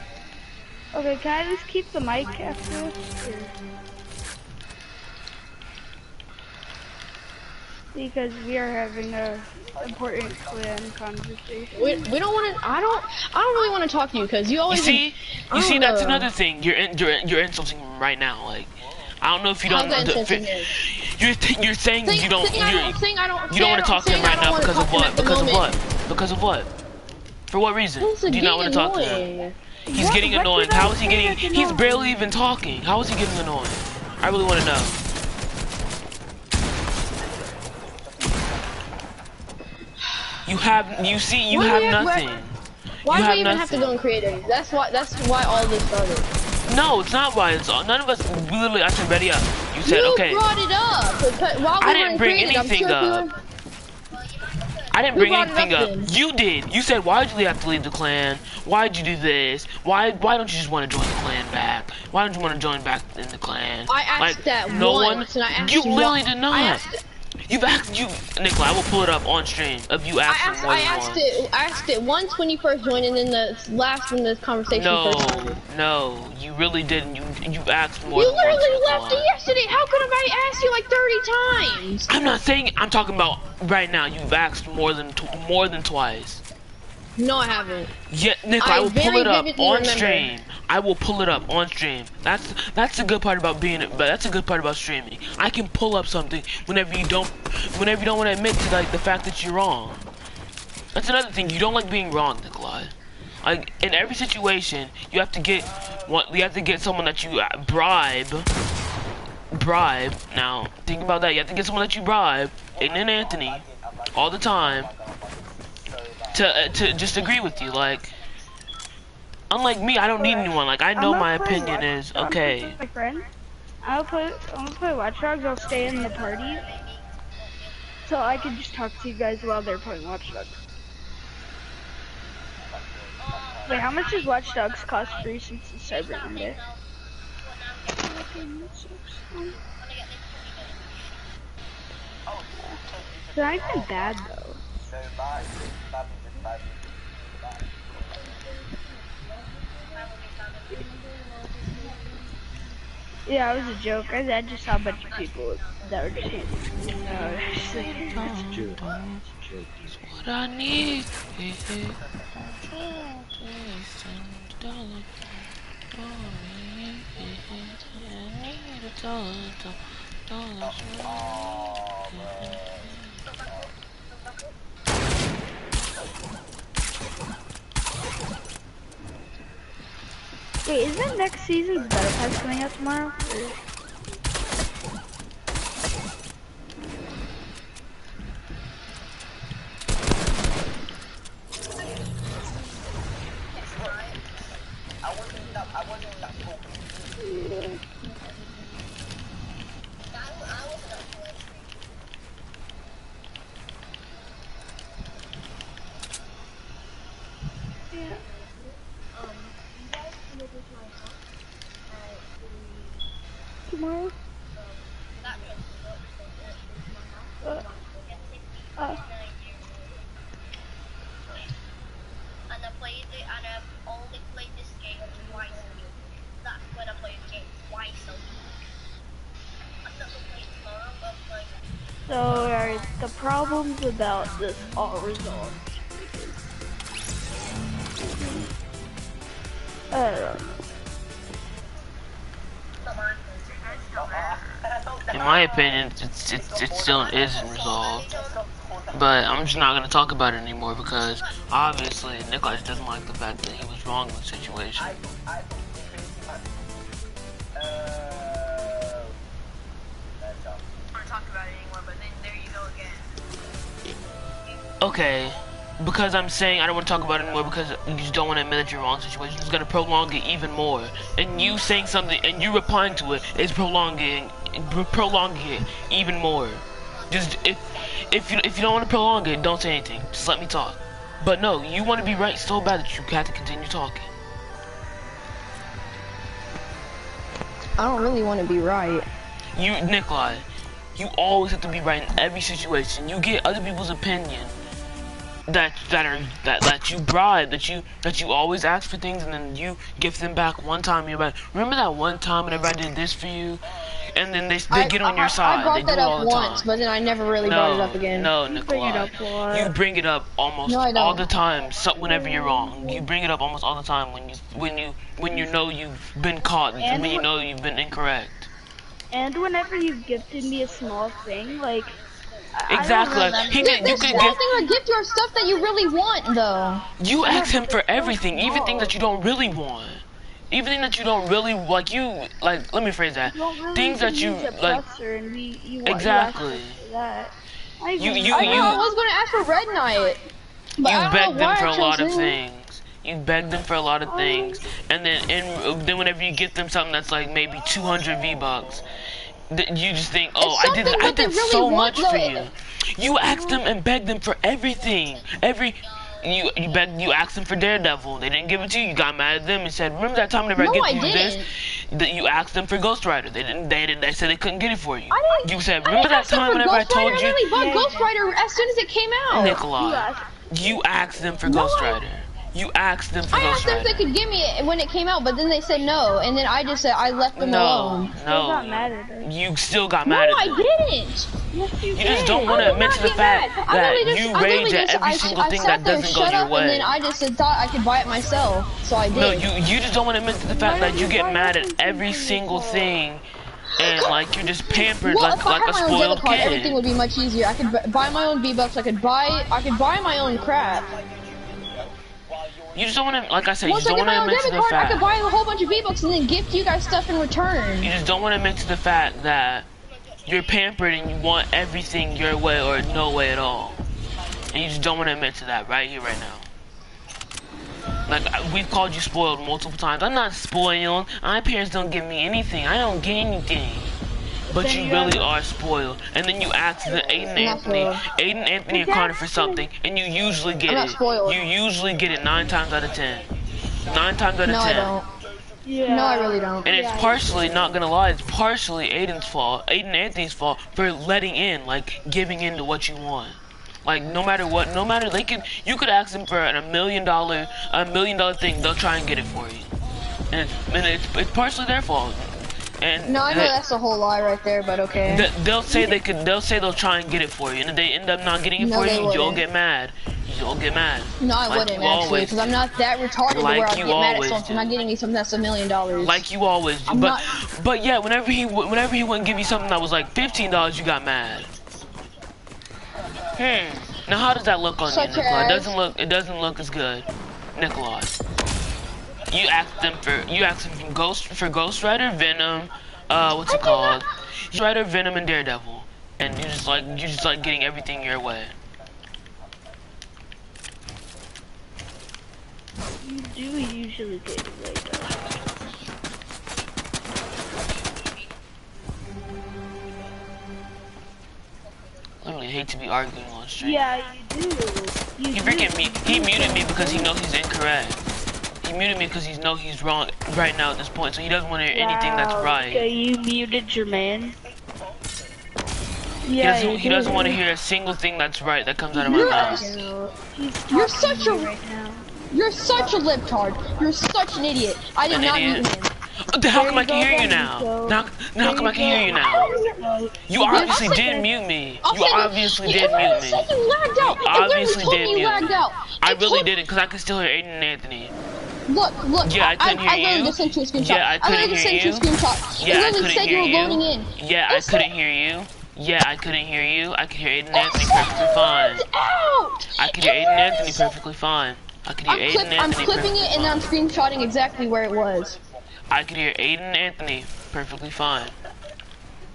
Okay, can I just keep the mic after this? Because we are having a important clan conversation. We don't want to. I don't really want to talk to you because you always. You see, that's another thing. You're insulting him right now. Like, I don't know if you don't. You're saying you don't. You don't want to talk to him right now because of what? Because of what? For what reason? Do you not want to talk to him? He's getting annoying. How is he getting? He's barely even talking. How is he getting annoying? I really want to know. You have nothing. Why do we even have to go in creative? That's why all this started. No, it's not why it's all. None of us literally. I said ready up. You said okay. You brought it up. While I didn't bring anything up. I didn't bring anything up. You did. You said why'd you have to leave the clan? Why'd you do this? Why don't you just want to join the clan back? Why don't you want to join back in the clan? I asked that no once, one. and I asked you literally did not. You've asked Nicola, I will pull it up on stream if you ask I asked it once when you first joined, and then the last when the conversation first started. No, you really didn't. You asked more. You literally left it yesterday. How could have I asked you like 30 times? I'm not saying. I'm talking about right now. You've asked more than twice. No, I haven't. Yeah, Nicola, I will pull it up on stream. I will pull it up on stream. That's the good part about that's a good part about streaming. I can pull up something whenever you don't want to admit to like the fact that you're wrong. That's another thing. You don't like being wrong, Nikolai. Like in every situation, you have to get someone that you bribe. Now, think about that. You have to get someone that you bribe, and then Anthony, all the time, to just agree with you. Like, unlike me, I don't need anyone. Like, I know my opinion is okay. My friend, I'm gonna play Watch Dogs. I'll stay in the party, so I can just talk to you guys while they're playing Watch Dogs. Wait, how much does Watch Dogs cost free since it's Cyber Monday? It's not even bad though. Yeah, it was a joke. I just saw a bunch of people that were just hitting. It's a joke. What I need. Wait, isn't next season's Battle Pass coming out tomorrow? Tomorrow? So are the problems about this all resolved? I don't know. In my opinion, it still isn't resolved. But I'm just not gonna talk about it anymore because obviously Nicholas doesn't like the fact that he was wrong in the situation. Okay, because I'm saying I don't want to talk about it anymore because you just don't want to admit that you're wrong in the situation. It's gonna prolong it even more. And you saying something and you replying to it is prolonging it even more. Just if you don't want to prolong it, don't say anything. Just let me talk. But no, you want to be right so bad that you have to continue talking. I don't really want to be right. You, Nikolai, you always have to be right in every situation. You get other people's opinion that you bribe, that you always ask for things and then you give them back one time. You're like, remember that one time whenever I did this for you? And then they get on your side. I brought they that do it all up the once, time. but then I never really brought it up again. No, Nikolai. You bring it up almost all the time. So whenever you're wrong, you bring it up almost all the time when you know you've been caught and when you know you've been incorrect. And whenever you've gifted me a small thing, like exactly, you could gift. Or gift your stuff that you really want, though. You ask him for everything, even things that you don't really want. Even things that you don't really like. Let me phrase that. Really things that you like. Exactly. I was going to ask for Red Knight. You begged them for a lot of things. You begged them for a lot of things, and then whenever you get them something that's like maybe 200 V-Bucks, you just think, oh, I did really so much for you. You asked them and begged them for everything. You asked them for Daredevil. They didn't give it to you. You got mad at them and said, remember that time whenever I gave you this? That you asked them for Ghost Rider. They didn't. They said they couldn't get it for you. You said, remember that time whenever I told you? I literally bought Ghost Rider as soon as it came out. Nikolai, you asked them for Ghost Rider. You asked them for Ghost Rider. I asked them if they could give me it when it came out, but then they said no, and then I just said I left them alone. You still got mad at them. No, I didn't. Yes, you just don't want to admit to the fact that you rage at every single thing that doesn't go your way. And then I just thought I could buy it myself, so I did. No, you just don't want to admit to the fact that you get mad at every single thing. And like you're just pampered like a spoiled kid. Everything would be much easier. I could buy my own V-Bucks. I could buy my own crap. You just don't want to, like I said, you just don't want to admit to the fact. I could buy a whole bunch of V-Bucks and then gift you guys stuff in return. You just don't want to admit to the fact that you're pampered and you want everything your way or no way at all. And you just don't want to admit to that right here, right now. Like, we've called you spoiled multiple times. I'm not spoiled. My parents don't give me anything. I don't get anything. But you really are spoiled. And then you ask Aiden and Anthony are calling for something, and you usually get it. You usually get it 9 times out of 10. 9 times out of 10. No, I don't. Yeah. No, I really don't. And it's partially, not gonna lie, it's partially Aiden's fault, Aiden and Anthony's fault for letting in, like, giving in to what you want. Like, no matter what, you could ask them for a $1 million thing, they'll try and get it for you. And it's partially their fault. And no, I know that's a whole lie right there, but okay. They'll say they'll try and get it for you, and if they end up not getting it for you, you'll get mad. You'll get mad. No, I wouldn't actually, because I'm not that retarded where I'd get mad at someone for not getting me something that's $1 million. Like you always do. But yeah, whenever he wouldn't give you something that was like $15, you got mad. Now how does that look on you, Nikolai? It doesn't look as good, Nikolai. You asked them for Ghost Rider, Venom, what's it called? Ghost Rider, Venom, and Daredevil, and you're just like getting everything your way. You do usually get it right though. I really hate to be arguing on stream. Yeah, you do. He muted me because he knows he's incorrect. He muted me because he knows he's wrong right now at this point, so he doesn't want to hear anything that's right. Okay, you muted your man. Yeah, he doesn't want to hear a single thing that's right that comes out of my mouth. You're such a libtard. You're such an idiot. I did not mute him. How come I can hear you now? Now how come I can hear you now? You obviously did mute me. You obviously did mute me. You lagged out. You obviously did mute me. Out. I really didn't, because I could still hear Aiden and Anthony. Look. Yeah, I couldn't hear you. I literally just sent you a screenshot. Yeah, I couldn't hear you. Yeah, I couldn't hear you. Yeah, I couldn't hear you. Yeah, I couldn't hear you. I could hear Aiden and Anthony perfectly fine. I could hear Aiden and Anthony perfectly fine. I could hear Aiden and Anthony. I'm clipping it and I'm screenshotting exactly where it was. I could hear Aiden and Anthony perfectly fine.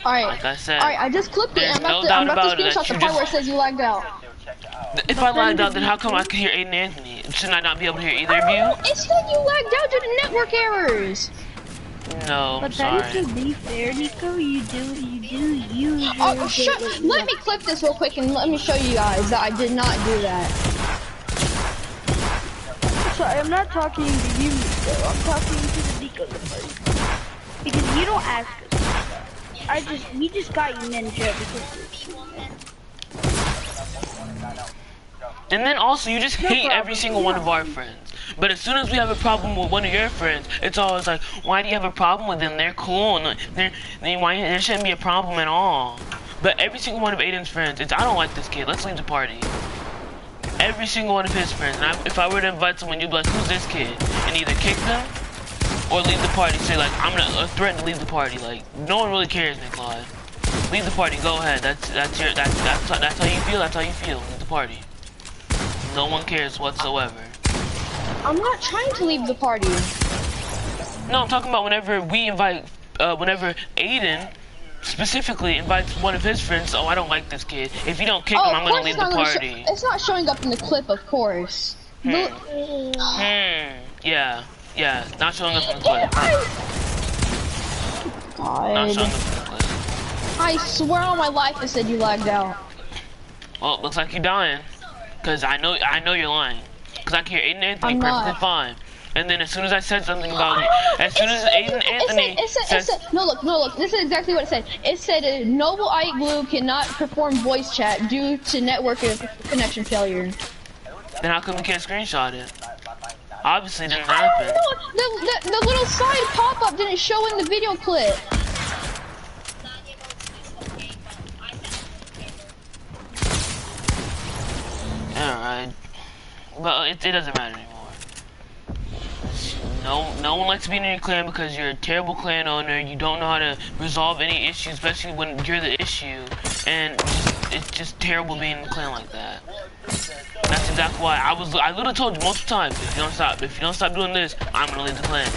Alright. Like I said. Alright, I just clipped it. I'm no about doubt to screenshot the part where it says you lagged out. If I lagged out, then how come I could hear Aiden and Anthony? Shouldn't I not be able to hear either of you? It said you lagged out due to network errors. No, I'm but sorry. But to be fair, Nico, you do use let me clip this real quick and let me show you guys that I did not do that. Sorry, I'm not talking to you, Nico. I'm talking to the Nico part. Because you don't ask us. We just got you ninja because you're And then also, you just hate every single one of our friends. But as soon as we have a problem with one of your friends, it's always like, why do you have a problem with them? They're cool, and there shouldn't be a problem at all. But every single one of Aiden's friends, I don't like this kid, let's leave the party. Every single one of his friends, and if I were to invite someone, you'd be like, who's this kid? And either kick them, or leave the party, say like, I'm gonna threaten to leave the party. Like, no one really cares, Nikolai. Leave the party, go ahead, that's how you feel, that's how you feel, leave the party. No one cares whatsoever. I'm not trying to leave the party. No, I'm talking about whenever we invite, whenever Aiden specifically invites one of his friends. Oh, I don't like this kid. If you don't kick him, I'm gonna leave the party. It's not showing up in the clip, of course. Yeah, not showing up in the clip. God. Not showing up in the clip. I swear on my life it said you lagged out. Well, looks like you're dying. Cause I know you're lying. Cause I can hear Aiden and Anthony perfectly fine. And then as soon as I said something about you, as soon as Aiden and Anthony said, no look, this is exactly what it said. It said Noble Ike Blue cannot perform voice chat due to network connection failure. Then how come we can't screenshot it? Obviously it didn't happen. The little side pop-up didn't show in the video clip. Alright. Well, it doesn't matter anymore. No one likes being in your clan because you're a terrible clan owner. You don't know how to resolve any issues, especially when you're the issue. And it's just terrible being in a clan like that. That's exactly why I literally told you multiple times, if you don't stop doing this, I'm gonna leave the clan.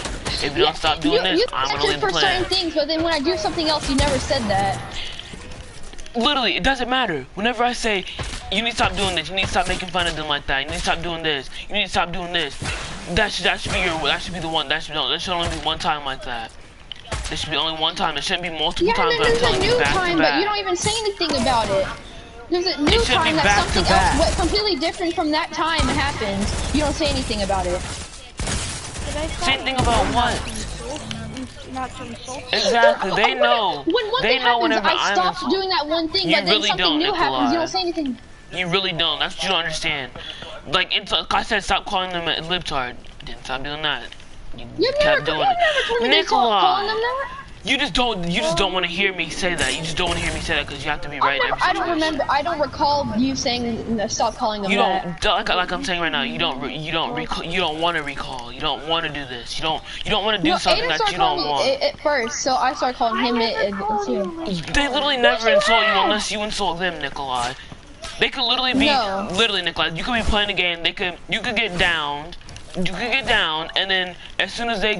If you don't stop doing this, I'm gonna leave the clan. You for certain things, but then when I do something else, you never said that. Literally, it doesn't matter. Whenever I say, you need to stop doing this, you need to stop making fun of them like that, you need to stop doing this, you need to stop doing this, that should be the one, that should only be one time like that. There should be only one time, it shouldn't be multiple times. Yeah, there's a new time, but you don't even say anything about it. There's a new time that something else, completely different from that time happens. You don't say anything about it. Same thing about what? Not to insult. Exactly, they know. When one thing happens, I stop doing that one thing, but then something new happens, you don't say anything. You really don't, that's what you don't understand. Like I said, stop calling them a libtard. Didn't stop doing that. You kept doing it. Nikolai, you just don't want to hear me say that. You just don't want to hear me say that because you have to be right. I don't recall you saying stop calling them that. Like I'm saying right now. You don't want to recall. You don't want to do this. You don't want to do something that you don't want. At first, so I started calling him it too. They literally never insult you unless you insult them, Nikolai. They could literally be literally, Nikolai. You could be playing a game. You could get downed. You could get down, and then as soon as they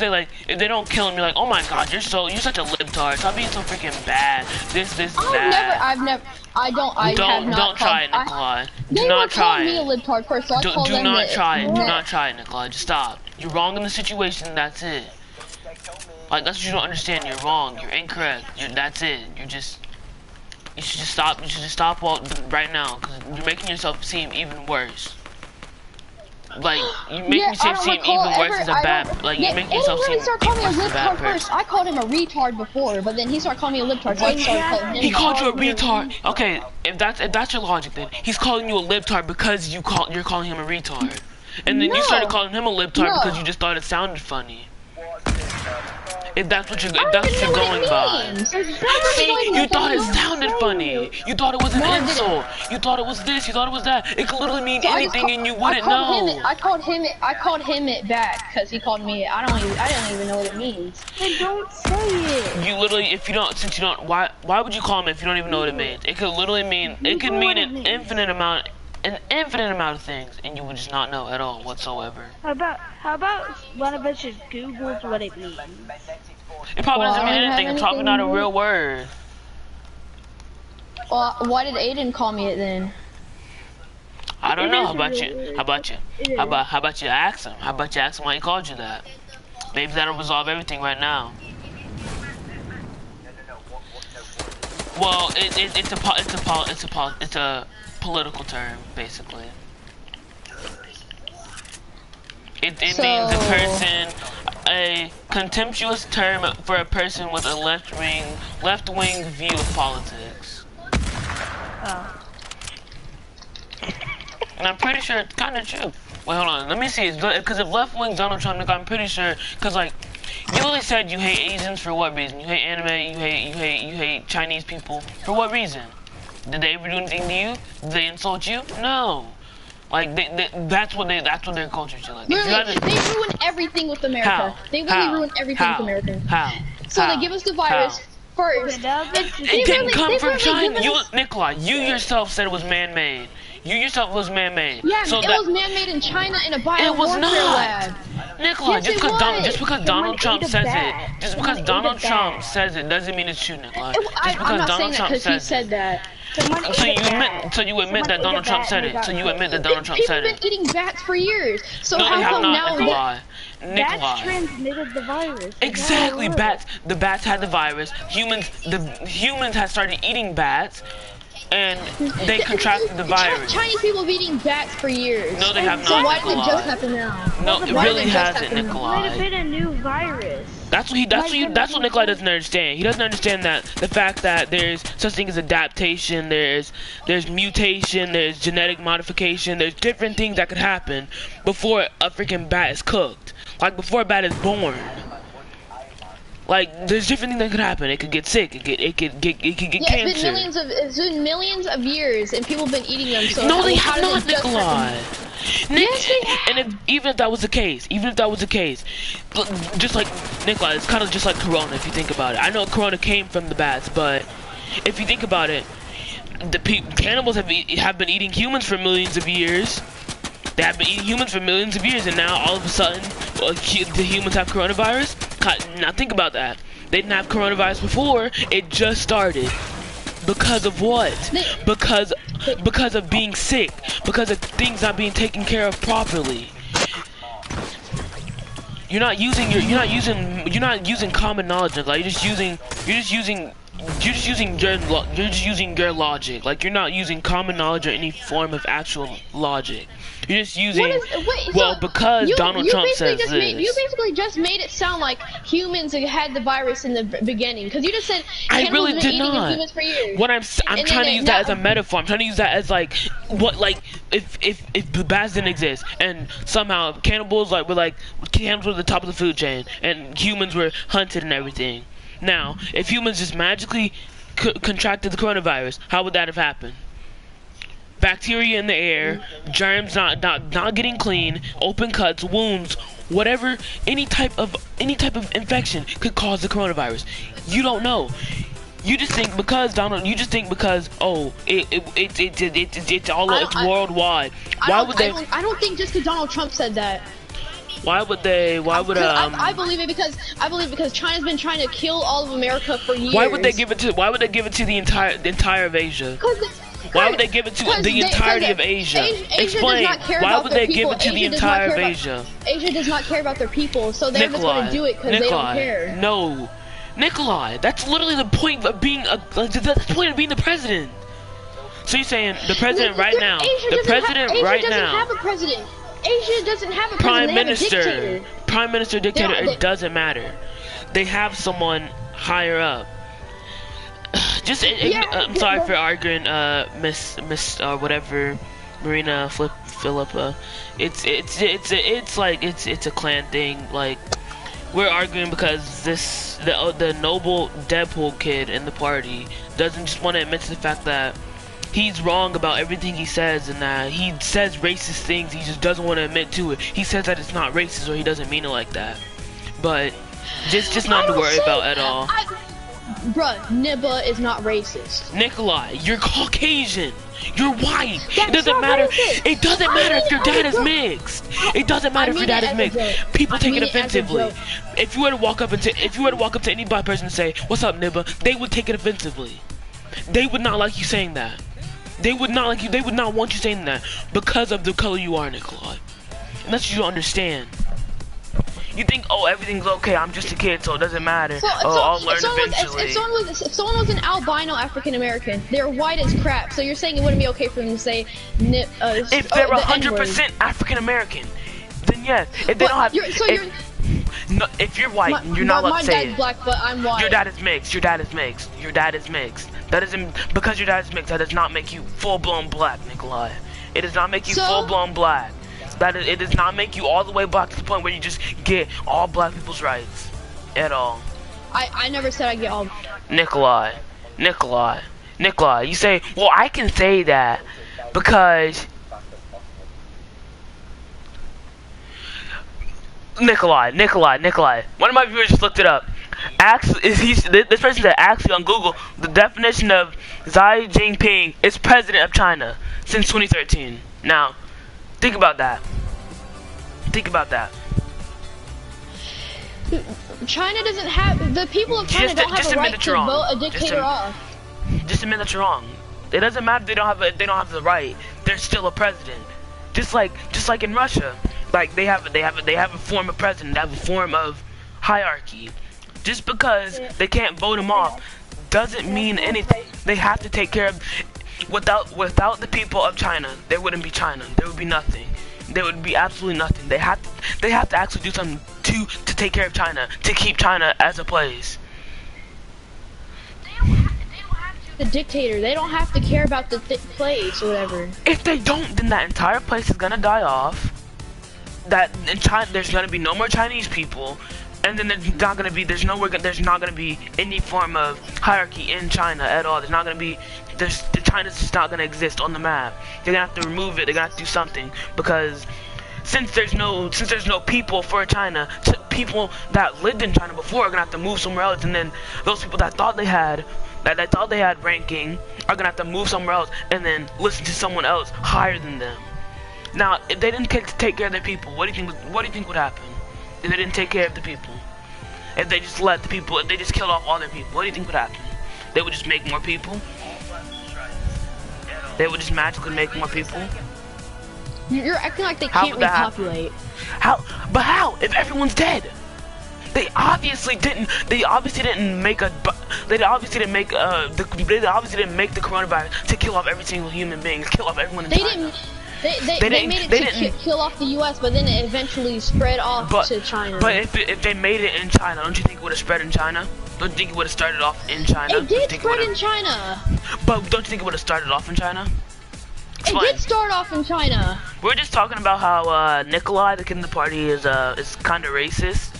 like, if they don't kill him, you're like, oh my god, you're such a libtard. Stop being so freaking bad. This, that. Don't try it, Nikolai. Do not try it. Me a libtard first, so do not try it. Do not try it, Nikolai. Just stop. You're wrong in the situation. That's it. Like that's what you don't understand. You're wrong. You're incorrect. That's it. You should just stop. You should just stop right now, because you're making yourself seem even worse. Like, you make me seem even worse as a bad, like, you make yourself seem even worse as a bad person. I called him a retard before, but then he started calling me a libtard, so I started calling him. He called you a retard. Okay, if that's your logic, then he's calling you a libtard because you're calling him a retard, and then you started calling him a libtard because you just thought it sounded funny. If that's what you're I don't even know going what by. it means. See, you thought it sounded funny. You thought it was an No, I didn't. insult. You thought it was this. You thought it was that. It could literally mean So anything, and you wouldn't know. I called him it back because he called me it. I don't even know what it means. Then don't say it. You literally, if you don't, since you don't, why would you call him if you don't even know what it means? It could literally mean, it could mean an infinite amount of things, and you would just not know at all whatsoever. How about one of us just Googles what it means? It probably doesn't mean I don't have anything. It's probably not a real word. Well, why did Aiden call me it then? I don't It know. is How a about real you? word. How about you? It is. How about you ask him? How about you ask him why he called you that? Maybe that'll resolve everything right now. Well, it's a political term, basically. It means a person, a contemptuous term for a person with a left-wing view of politics. Oh. And I'm pretty sure it's kind of true. Wait, hold on. Let me see. Because if left-wing Donald Trump, I'm pretty sure. Because like, you really said you hate Asians for what reason? You hate anime. You hate Chinese people for what reason? Did they ever do anything to you? Did they insult you? No. Like that's what their culture is like. Really, they ruin everything with America. How? They really ruin everything with America. How? So they give us the virus first. It didn't come from China. Nikolai, you yourself said it was man-made. You yourself was man-made. Yeah, so it was man-made in China in a bio It was warfare not. lab. Nikolai, Yes, just because Donald Trump ate a says bat. it, just because Donald Trump says it doesn't mean it's true, Nikolai. Just I'm because not saying Donald that Trump because he says said it. that. So you admit that Donald Trump said it. So you admit that Donald Trump said People it. have been eating bats for years. So No, how they have come not, now Nikolai. Bats Nikolai. transmitted the virus. Exactly, bats. The bats had the virus. The humans had started eating bats, and they contracted the virus. Chinese people have been eating bats for years. No, they have So not, why did it Nikolai. just happen now? No, it Why really did it just hasn't, happen now? Might have Nikolai. been a new virus. That's what Nikolai doesn't understand. He doesn't understand that the fact that there's such thing as adaptation, there's mutation, there's genetic modification, there's different things that could happen before a freaking bat is cooked. Like before a bat is born. Like there's different things that could happen. It could get sick. It could get cancer. It's been millions of years, and people have been eating them. So No, they how have did it not, just Nikolai. happen? Yes, they have. And even if that was the case, just like Nikolai, it's kind of just like Corona. If you think about it, I know Corona came from the bats, but if you think about it, cannibals have been eating humans for millions of years. They have been eating humans for millions of years, and now all of a sudden, the humans have coronavirus. Now think about that. They didn't have coronavirus before. It just started. Because of what? Because of being sick. Because of things not being taken care of properly. You're not using common knowledge. Like you're just using your logic. Like you're not using common knowledge or any form of actual logic. You're just using because Donald Trump says this. You basically just made it sound like humans had the virus in the beginning, because you just said I really cannibals have did been eating not. humans for years. What I'm trying to use that as a metaphor. I'm trying to use that as like if the bats didn't exist and somehow cannibals were the top of the food chain and humans were hunted and everything. Now, if humans just magically contracted the coronavirus, how would that have happened? Bacteria in the air, germs not getting clean, open cuts, wounds, whatever, any type of infection could cause the coronavirus. You don't know. You just think because it's worldwide. I don't think just because Donald Trump said that. I believe it because China's been trying to kill all of America for years. Why would they give it to the entire of Asia? Why would they give it to the entirety of Asia? Explain. Why would they give it to the entire of Asia? Asia does not care about their people, so they're just going to do it because they don't care. No, Nikolai, that's literally the point of being the president. So you're saying the president right now? The president right now? Asia doesn't have a president. Asia doesn't have a president. Prime minister, dictator. It doesn't matter. They have someone higher up. I'm sorry for arguing, Miss whatever, Marina Philippa. It's a clan thing. Like we're arguing because the noble Deadpool kid in the party doesn't just want to admit to the fact that he's wrong about everything he says, and that he says racist things. He just doesn't want to admit to it. He says that it's not racist, or he doesn't mean it like that. But just not to worry about at all. Bruh, Nibba is not racist. Nikolai, you're Caucasian. You're white. That's It doesn't not matter. racist. It doesn't matter if your dad is mixed. It doesn't matter if your dad is mixed. People take it offensively. If you were to walk up to any black person and say, "What's up, Nibba?" they would take it offensively. They would not like you saying that. They would not like you. They would not want you saying that because of the color you are, Nikolai. And that's what you don't understand. You think, oh, everything's okay. I'm just a kid, so it doesn't matter. I'll learn eventually. If someone was an albino African American, they're white as crap. So you're saying it wouldn't be okay for them to say, if they're 100% African American, then yes. If they don't have, if you're white, you're not allowed to say it. My dad's black, but I'm white. Your dad is mixed. Your dad is mixed. Your dad is mixed. That doesn't, because your dad is mixed, that does not make you full-blown black, Nikolai. It does not make you full-blown black. It does not make you all the way black to the point where you just get all black people's rights at all. I never said I get all. Nikolai, you say, well, I can say that because Nikolai. One of my viewers just looked it up. This person said actually on Google the definition of Xi Jinping is president of China since 2013. Now, think about that. China doesn't have, the people of China don't have a right to vote a dictator off. Just admit that you're wrong. It doesn't matter if they don't have the right. They're still a president. Just like in Russia, like they have a form of president. They have a form of hierarchy. Just because they can't vote him off doesn't mean anything. They have to take care of. Without the people of China, there wouldn't be China. There would be nothing. There would be absolutely nothing. They have to actually do something to take care of China, to keep China as a place. The dictator, they don't have to care about the place or whatever. If they don't, then that entire place is gonna die off. That in China, there's gonna be no more Chinese people, and then there's not gonna be any form of hierarchy in China at all. China's just not gonna exist on the map. They're gonna have to remove it. They're gonna have to do something, because since there's no people for China, people that lived in China before are gonna have to move somewhere else, and then those people that thought they had ranking are gonna have to move somewhere else and then listen to someone else higher than them. Now, if they didn't take care of their people, what do you think would happen? If they didn't take care of the people, if they just killed off all their people, what do you think would happen? They would just make more people. They would just magically make more people. You're acting like they can't repopulate. How? But how? If everyone's dead, they obviously didn't make the coronavirus to kill off every single human being, kill off everyone in China. They made it to kill off the U.S., but then it eventually spread off to China. But if they made it in China, don't you think it would have spread in China? Don't you think it would have started off in China? It did spread in China. But don't you think it would have started off in China? Explain. It did start off in China. We're just talking about how Nikolai, the kid in the party, is kind of racist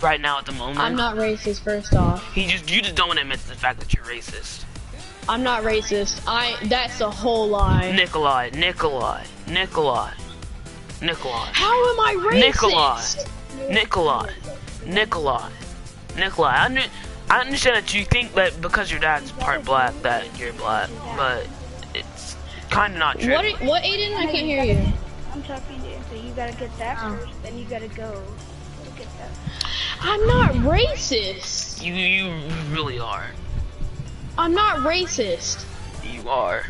right now at the moment. I'm not racist, first off. You just don't want to admit to the fact that you're racist. I'm not racist. That's a whole lie. Nikolai. How am I racist? Nikolai. I understand that you think that because your dad's part black that you're black, but it's kind of not true. What, Aiden? I can't hear you. I'm talking to you, so you gotta get that first, then you gotta go get that. I'm not racist. You really are. I'm not racist. You are.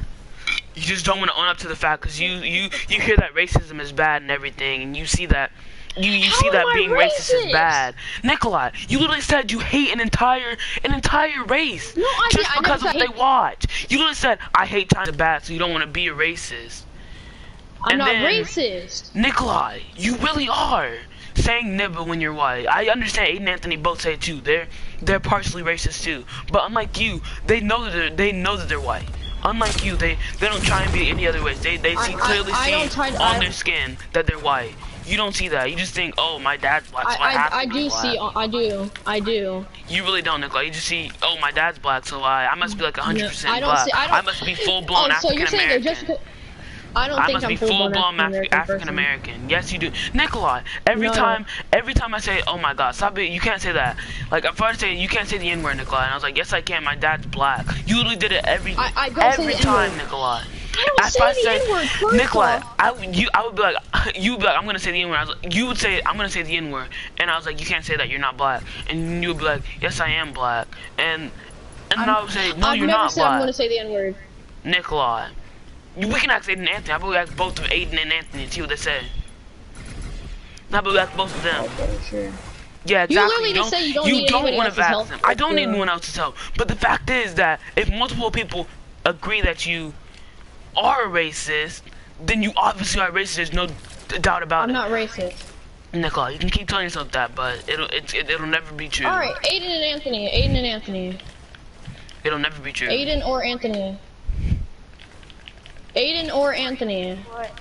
You just don't want to own up to the fact, because you hear that racism is bad and everything, and you see that you see that being racist is bad. Nikolai, you literally said you hate an entire race just because of what they watch. You literally said, I hate China bad, so you don't want to be a racist. I'm not racist. Nikolai, you really are. Saying nibba when you're white. I understand Aiden and Anthony both say it too. They're partially racist too. But unlike you, they know that they're white. Unlike you, they don't try and be any other ways. They clearly see on their skin that they're white. You don't see that. You just think, oh, my dad's black, so I have to I be do black. see. I do. You really don't, Nicola. You just see, oh, my dad's black, so I must be like 100% I don't black. see. I must be full-blown Oh, so you're saying that just African-American. I don't I think must I'm be full-blown full-blown African person. American. Yes, you do, Nikolai. Every No. time I say, "Oh my God, stop it!" You can't say that. Like at first, you can't say the N-word, Nikolai. And I was like, "Yes, I can. My dad's black." You literally did it every I don't say every the time, N-word. Nikolai. I don't If I say the N-word. First Nikolai, off. I would be like, you'd be like, "I'm gonna say the N-word." I was like, you would say, "I'm gonna say the N-word," and I was like, "You can't say that. You're not black." And you would be like, "Yes, I am black." And then I would say, "No, I've you're never not said I'm black." gonna say the N-word. Nikolai. We can ask Aiden and Anthony. How about we ask both of Aiden and Anthony and see what they say? How about we ask both of them? Okay, sure. Yeah, exactly. You literally just say you don't need anybody want else's to ask help. them. I don't need anyone else's help. But the fact is that if multiple people agree that you are a racist, then you obviously are racist. There's no doubt about I'm it. not racist. Nicola, you can keep telling yourself that, but it'll never be true. All right, Aiden and Anthony. Aiden and Anthony. It'll never be true. Aiden or Anthony. Aiden or Anthony. What?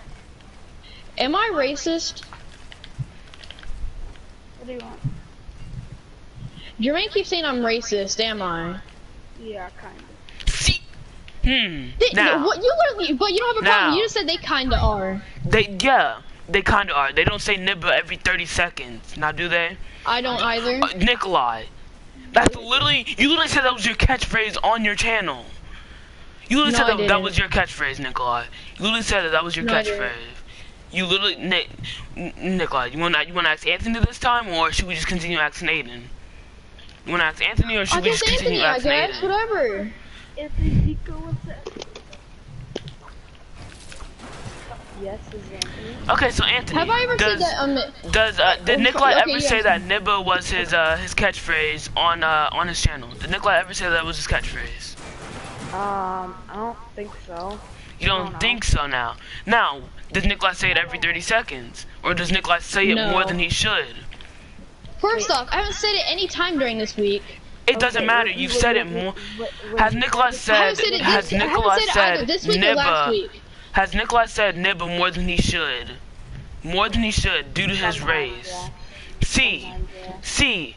Am I racist? What do you want? Jermaine keeps saying I'm racist. Am I? Yeah, kind of. See? Now. What, you literally, but you don't have a problem. Now. You just said they kinda are. They kind of are. They don't say nibba every 30 seconds. Now, do they? I don't either. Nikolai. That's literally, you literally said that was your catchphrase on your channel. You literally No, I said that didn't. was your catchphrase, Nikolai. You literally said that was your No, I didn't. catchphrase. You literally, Nikolai, you wanna ask Anthony this time, or should we just continue asking Aiden? You wanna ask Anthony, or I should we guess just continue Anthony, I asking guess. Aiden? Whatever. Anthony, Nico, what's that? Yes, is Anthony. Okay, so Anthony, Have I ever said that? did Nikolai okay, ever say yes. that nibba was his catchphrase on his channel? Did Nikolai ever say that was his catchphrase? I don't think so. You don't think so now? Now, does Nikolai say it every 30 seconds? Or does Nikolai say it No. more than he should? First off, I haven't said it any time during this week. It doesn't matter, you've said it more. Has Nikolai I said, haven't said it has this, I Nikolai haven't said it either said this week or last nibba, week. has Nikolai said nibba more than he should? More than he should, due to his race. Yeah. See,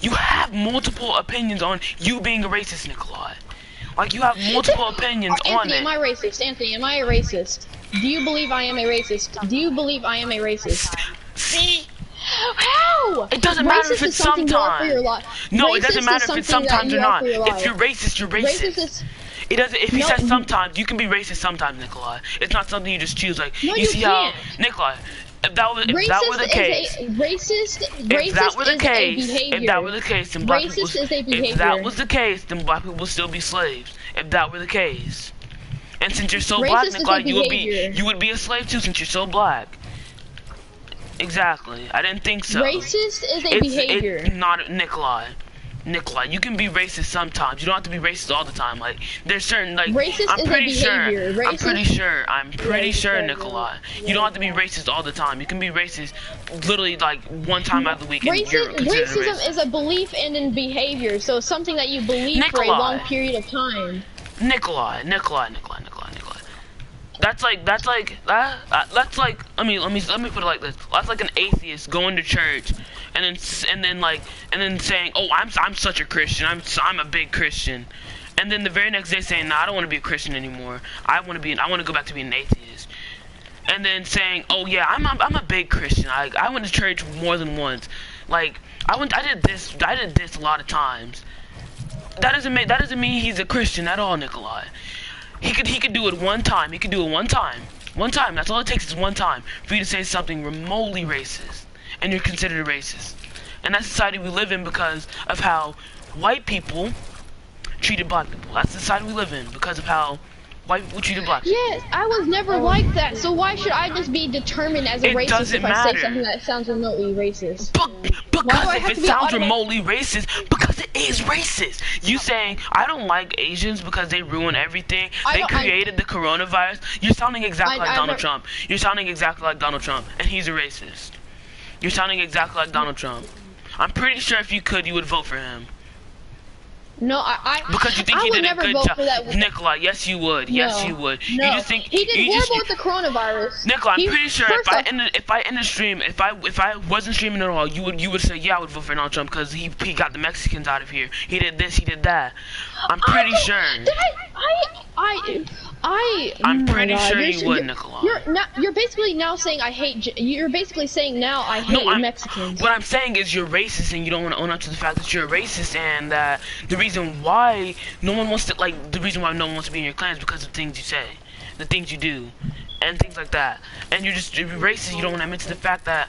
you have multiple opinions on you being a racist, Nikolai. Like, you have multiple opinions on Anthony, it. am I racist? Anthony, am I a racist? Do you believe I am a racist? Do you believe I am a racist? See? How? It doesn't matter if Racist it's is something you are for sometimes. your life. No, it Racist doesn't matter is if it's something that sometimes or you are not. for your If life. you're racist, you're Racist racist. is... It doesn't. If he No, says sometimes, you can be racist sometimes, Nikolai. It's not something you just choose. Like No, you you see how can't. Nikolai. If that were the case, Racist if that were the is a case, behavior. if that were the case, then black Racist people. is a If behavior. that was the case, then black people would still be slaves. If that were the case, and since you're so Racist black, is a Nikolai, behavior. you would be a slave too, since you're so black. Exactly. I didn't think so. Racist is a behavior. It's not Nikolai. Nikolai, you can be racist sometimes. You don't have to be racist all the time. Like, there's certain, like, Racist I'm is a pretty sure, behavior. I'm pretty Yeah, sure, you Nikolai. said You don't have to be racist all the time. You can be racist literally, like, one time out of the week, and you're considered Racism racist. is a belief and in behavior, so it's something that you believe for a Nikolai. long period of time. Nikolai. That's like, I mean, let me put it like this. That's like an atheist going to church, and then saying, oh, I'm such a Christian. I'm a big Christian, and then the very next day saying, nah, I don't want to be a Christian anymore. I want to go back to being an atheist. And then saying, oh yeah, I'm a big Christian. I went to church more than once. Like, I did this a lot of times. That doesn't mean he's a Christian at all, Nikolai. He could do it one time. He could do it one time. One time. That's all it takes is one time for you to say something remotely racist, and you're considered a racist. And that's the society we live in because of how white people treated black people. That's the society we live in because of how white people treated black people. Yes, I was never like that, so why should I just be determined as a It racist doesn't if I matter. say something that sounds remotely racist? Why do Because I if have it to be sounds automatic- remotely racist, because it is racist. You saying, I don't like Asians because they ruin everything. They created the coronavirus. You're sounding exactly like Donald Trump. You're sounding exactly like Donald Trump, and he's a racist. You're sounding exactly like Donald Trump. I'm pretty sure if you could, you would vote for him. No, Because you think I he would did a never good vote job. for that. Nikolai, yes you would. Yes No. you would. No. You just think He did you horrible just, with the coronavirus. Nikolai, I'm pretty sure first off, if I end the stream, if I wasn't streaming at all, you would say yeah, I would vote for Donald Trump because he got the Mexicans out of here. He did this, he did that. I'm pretty sure. I'm pretty sure you would, Nikolai. You're basically now saying I hate. You're basically saying now I hate Mexicans. What I'm saying is you're racist and you don't want to own up to the fact that you're a racist, and that the reason why no one wants to be in your clan is because of things you say, the things you do, and things like that. And you're racist. You don't want to admit to the fact that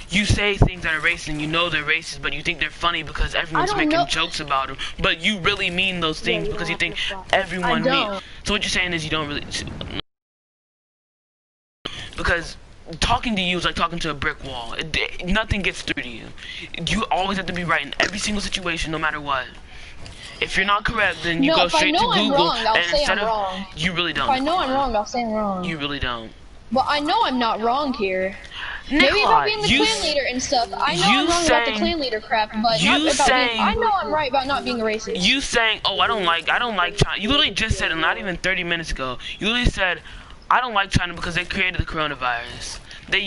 you say things that are racist and you know they're racist, but you think they're funny because everyone's making jokes about them. But you really mean those things because you think everyone means. So what you're saying is you don't really. Because talking to you is like talking to a brick wall. Nothing gets through to you. You always have to be right in every single situation, no matter what. If you're not correct, then you go straight to Google, and instead of you really don't. If I know I'm wrong, I'll say I'm wrong. You really don't. But I know I'm not wrong here. Nikolai, maybe about being the clan leader and stuff. I know I'm wrong about the clan leader crap, but not about I know I'm right about not being a racist. You saying, oh, I don't like China. You literally just said it not even 30 minutes ago. You literally said, I don't like China because they created the coronavirus. They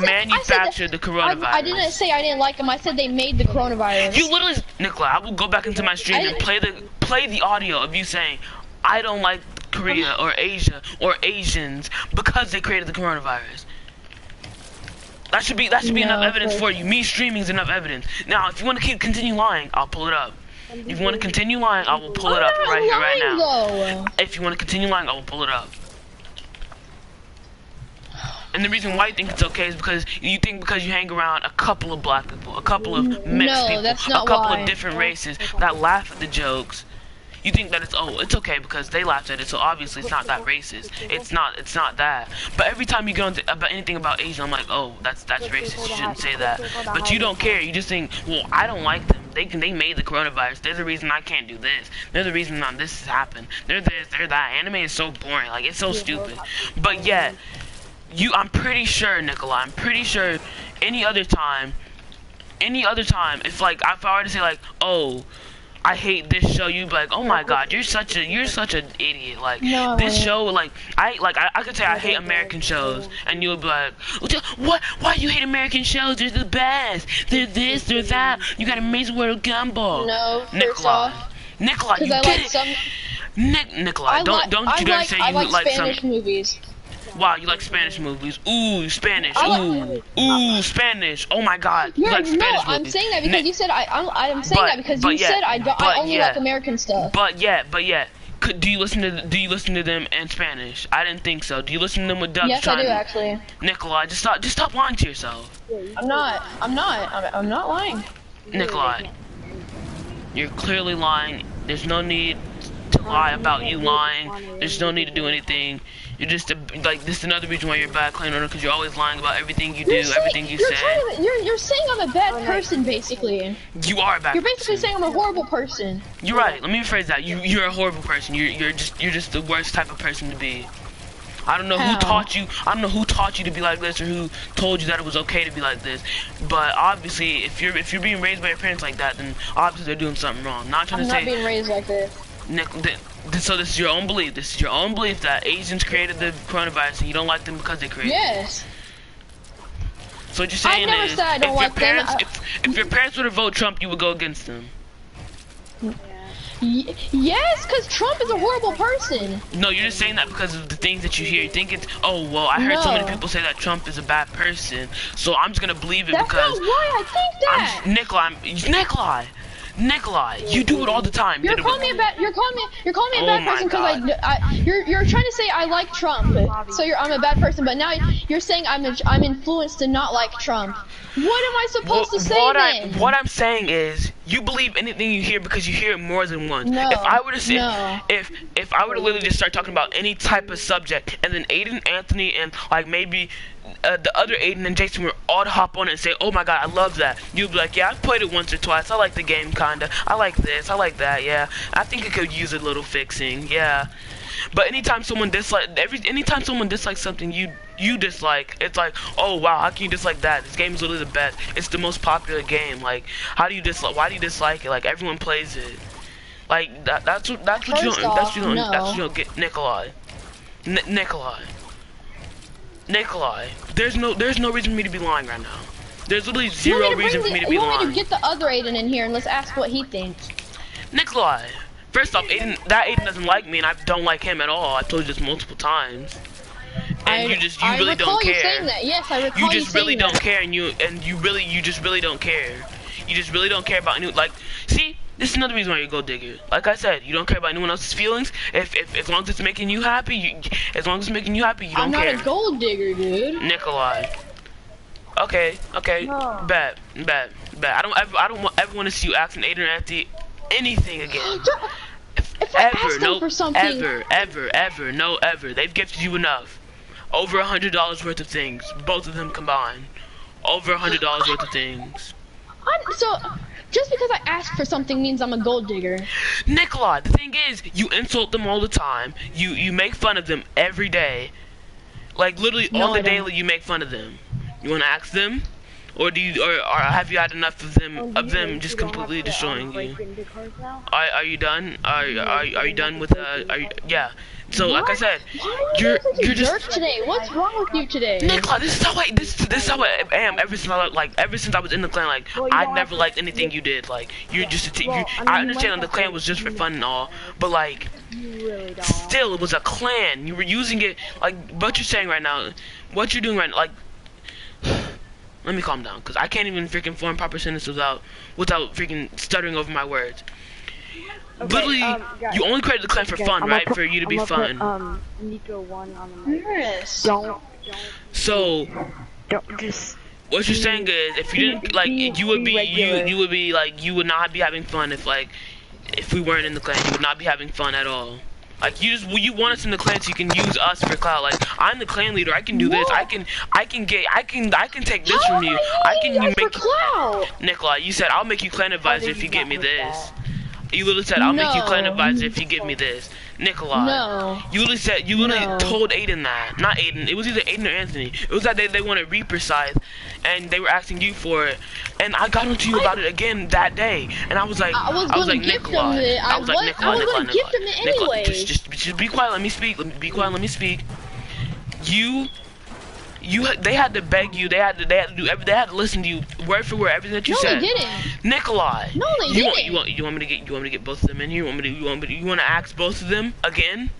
manufactured the coronavirus. I didn't say I didn't like them. I said they made the coronavirus. You literally, Nikolai, I will go back into my stream and play the audio of you saying, I don't like Korea or Asia or Asians because they created the coronavirus. That should be enough evidence for you. Me streaming is enough evidence. Now, if you want to continue lying, I'll pull it up. If you want to continue lying, I will pull it up right here, right now. If you want to continue lying, I will pull it up. And the reason why you think it's okay is because you think because you hang around a couple of black people, a couple of mixed people, a couple of different races that laugh at the jokes. You think that it's okay because they laughed at it, so obviously it's not that racist. It's not that. But every time you go into about anything about Asian, I'm like, oh, that's racist. You shouldn't say that. But you don't care. You just think, well, I don't like them. They made the coronavirus. They're the reason I can't do this. They're the reason this has happened. They're this. They're that. Anime is so boring. Like it's so stupid. But yet, I'm pretty sure, Nikolai. I'm pretty sure any other time, if I were to say like, oh, I hate this show, you'd be like, oh my god, you're such an idiot. Like no, this show, I could say I hate American shows, and you would be like, what? Why do you hate American shows? They're the best. They're this, they're that. You got Amazing World of Gumball. No, Nikolai, you get it. Nikolai, don't you dare say you like Spanish movies. Wow, you like Spanish movies. Ooh, Spanish. Ooh, Spanish. Oh my god. You like Spanish movies. I'm saying that because you said I'm saying that because you said I only like American stuff. But yeah. Do you listen to them in Spanish? I didn't think so. Do you listen to them with dubs? Yes, I do actually. Nikolai, just stop lying to yourself. I'm not lying. Nikolai, you're clearly lying. There's no need to lie about you lying. There's no need to do anything. You're just this is another reason why you're a bad clan owner, because you're always lying about everything you do, everything you say. You're saying I'm a bad person, basically. You are a bad person. You're basically saying I'm a horrible person. You're right. Let me rephrase that. You're a horrible person. You're just the worst type of person to be. I don't know who taught you. I don't know who taught you to be like this, or who told you that it was okay to be like this. But obviously, if you're being raised by your parents like that, then obviously they're doing something wrong. Not trying to say. I'm not being raised like this. So this is your own belief. This is your own belief that Asians created the coronavirus and you don't like them because they created it. Yes. So what you're saying is, if your parents were to vote Trump, you would go against them. Yes, because Trump is a horrible person. No, you're just saying that because of the things that you hear. You're thinking, oh, well, I heard so many people say that Trump is a bad person, so I'm just going to believe it because... That's not why I think that. Nikolai, you do it all the time. You're calling me a bad person because you're trying to say I like Trump, so I'm a bad person. But now you're saying I'm influenced to not like Trump. What am I supposed to say then? What I'm saying is you believe anything you hear because you hear it more than once. No. If I were to say, if I were to literally just start talking about any type of subject, and then Aiden, Anthony, and like maybe the other Aiden and Jason were all to hop on it and say, oh my god, I love that. You'd be like, yeah, I've played it once or twice. I like the game, kinda. I like this. I like that, yeah. I think it could use a little fixing, yeah. But anytime someone dislikes something you dislike, it's like, oh wow, how can you dislike that? This game is literally the best. It's the most popular game. Like, why do you dislike it? Like, everyone plays it. Like that's what you First don't. That's off, what you don't. no. That's what you don't get, Nikolai. Nikolai. Nikolai. There's no reason for me to be lying right now. There's literally zero reason for me to be You want me lying. to get the other Aiden in here and let's ask what he thinks. Nikolai. First off, Aiden doesn't like me, and I don't like him at all. I've told you this multiple times. And you really don't care. You saying that. Yes, I recall You just really saying don't that. care, and you just really don't care. You just really don't care about anyone. Like, see, this is another reason why you're a gold digger. Like I said, you don't care about anyone else's feelings. If as long as it's making you happy, you don't care. I'm not a gold digger, dude. Nikolai. Okay, No. bet. I don't ever want to see you asking Aiden or Anthony anything again. If I ask them for something, Ever, no, ever. They've gifted you enough. Over $100 worth of things, both of them combined. Over $100 worth of things. so just because I ask for something means I'm a gold digger. Nikolai, the thing is, you insult them all the time. You make fun of them every day. Like literally on the daily, you make fun of them. You want to ask them, or have you had enough of them just completely destroying you? Are you done? Are you done with yeah. So like I said, you're just jerk today. What's wrong with you today? Nikolai, this is how I am ever since I was in the clan. Like I never liked anything you did. Like you're just I understand that the clan was just for fun and all, but like still it was a clan. You were using it like what you're saying right now. What you're doing right now, like. Let me calm down, because I can't even freaking form proper sentences without freaking stuttering over my words. Okay, Literally, guys, you only created the clan for fun, right? For you to be fun. Nico 1 on the mic. Yes. Don't So, just. what you're saying is, if you didn't, like, you would be like, you would not be having fun if we weren't in the clan. You would not be having fun at all. Like you want us in the clan so you can use us for clout. Like I'm the clan leader. I can do this. I can take this from you. I can make clout. Nikolai, you said I'll make you clan advisor if you get me this. You literally said I'll make you clan advisor if you give me this. Nikolai. No. You literally told Aiden that. Not Aiden. It was either Aiden or Anthony. It was that they wanted Reaper Scythe and they were asking you for it. And I got onto you about it again that day. And I was like Nikolai. I was like Nikolai. Anyway. Just be quiet, let me speak. Be quiet, let me speak. They had to beg you. They had to listen to you word for word, everything that you said. No, they didn't. Nikolai. No, they didn't. You want me to get both of them in here? You want to ask both of them again?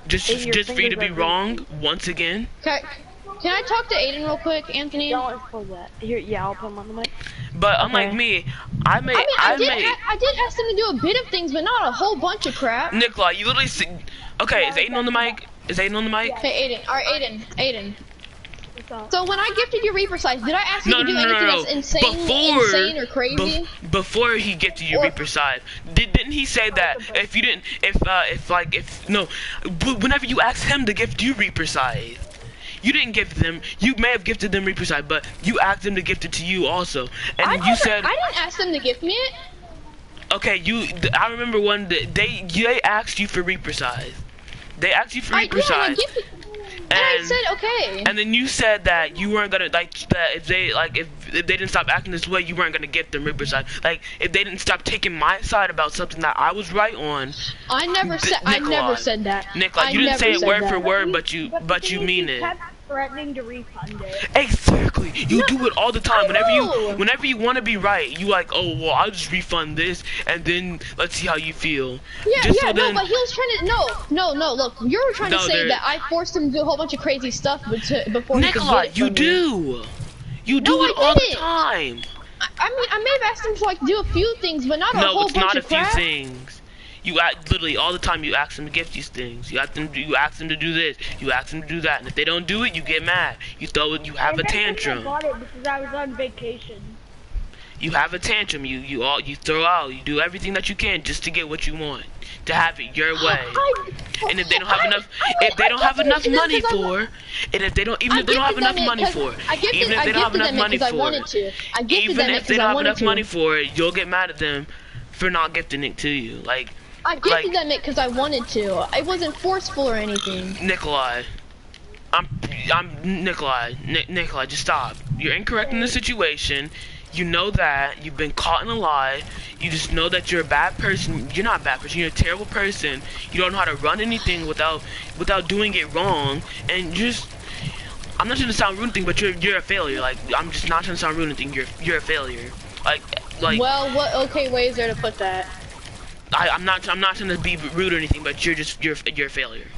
Just for you to be wrong once again? Can I talk to Aiden real quick, Anthony? Don't expose that. Here, yeah, I'll put him on the mic. But unlike me, I did ask them to do a bit of things, but not a whole bunch of crap. Nikolai, you literally okay, is Aiden on the mic? Hey, Aiden. Alright, Aiden. So when I gifted you Reaper Scythe, did I ask you to do anything that's insane or crazy? Before he gifted you Reaper Scythe, didn't he say that whenever you asked him to gift you Reaper Scythe, you didn't gift them. You may have gifted them Reaper Scythe, but you asked them to gift it to you also. And you said I didn't ask them to gift me it. Okay, I remember one day they asked you for Reaper Scythe. They asked you for Reaper Scythe. And I said okay. And then you said that you weren't gonna that if they didn't stop acting this way, you weren't gonna gift them Reaper Scythe. Like if they didn't stop taking my side about something that I was right on. I never said that. Nikolai, you didn't say it word for word, but you mean it. Threatening to refund it. Exactly. You do it all the time. Whenever you want to be right, you like, oh well, I'll just refund this, and then let's see how you feel. But he was trying to no. Look, you were trying to say that I forced him to do a whole bunch of crazy stuff before. Nikolai, you do. You do it all the time. I mean, I may have asked him to like do a few things, but not a whole bunch of crap. No, it's not a few things. You literally all the time. You ask them to gift these things. You ask them to do this. You ask them to do that. And if they don't do it, you get mad. You throw it. You have a tantrum. I bought it because I was on vacation. You have a tantrum. You throw out. You do everything that you can just to get what you want. To have it your way. And if they don't have enough, if they don't have enough money for, and if they don't, even if they don't have enough money for, even if they don't have enough money for, even if they don't have enough money for it, you'll get mad at them for not gifting it to you. Like. I gifted them it because I wanted to. It wasn't forceful or anything. Nikolai, I'm Nikolai. Nikolai, just stop. You're incorrect in the situation. You know that you've been caught in a lie. You just know that you're a bad person. You're not a bad person. You're a terrible person. You don't know how to run anything without doing it wrong. And just, I'm not trying to sound rude anything, but you're a failure. Like, I'm just not trying to sound rude anything. You're a failure. Like. Well, what okay way is there to put that? I'm not trying to be rude or anything, but you're a failure.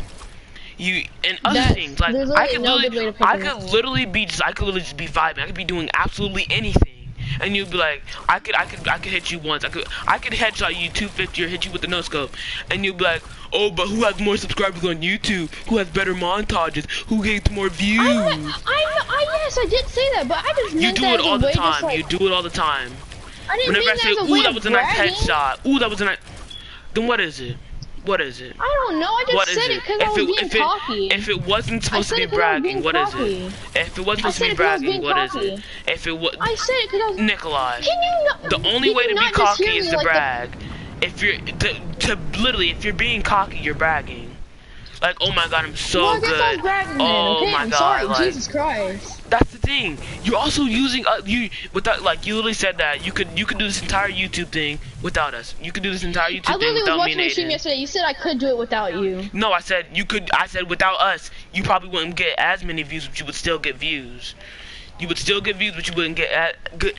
You and other things like I could literally just be vibing. I could be doing absolutely anything, and you'd be like, I could hit you once. I could headshot you 250 or hit you with the no scope, and you'd be like, oh, but who has more subscribers on YouTube? Who has better montages? Who gets more views? Yes, I did say that, but I just meant you do it all the time. You do it all the time. I didn't Whenever mean I say, ooh, that was a nice headshot. Ooh, that was a nice. Then what is it? What is it? I don't know. I just said it because I was being cocky. If it wasn't supposed to be bragging, what is it? If it wasn't supposed to be bragging, what is it? If it was, I said it because I was. Nikolai. Can you not? The only way to be cocky is to brag. If you're literally, if you're being cocky, you're bragging. Like, oh my god, I'm so good. I was bragging, oh okay? my I'm god, sorry, like, Jesus Christ. that's the thing. You're also using you without, like, you literally said that you could do this entire YouTube thing without us. You could do this entire YouTube thing without me and Aiden. I literally was watching your stream yesterday. You said I could do it without you. No, I said you could. I said without us, you probably wouldn't get as many views, but you would still get views. You would still get views, but you wouldn't get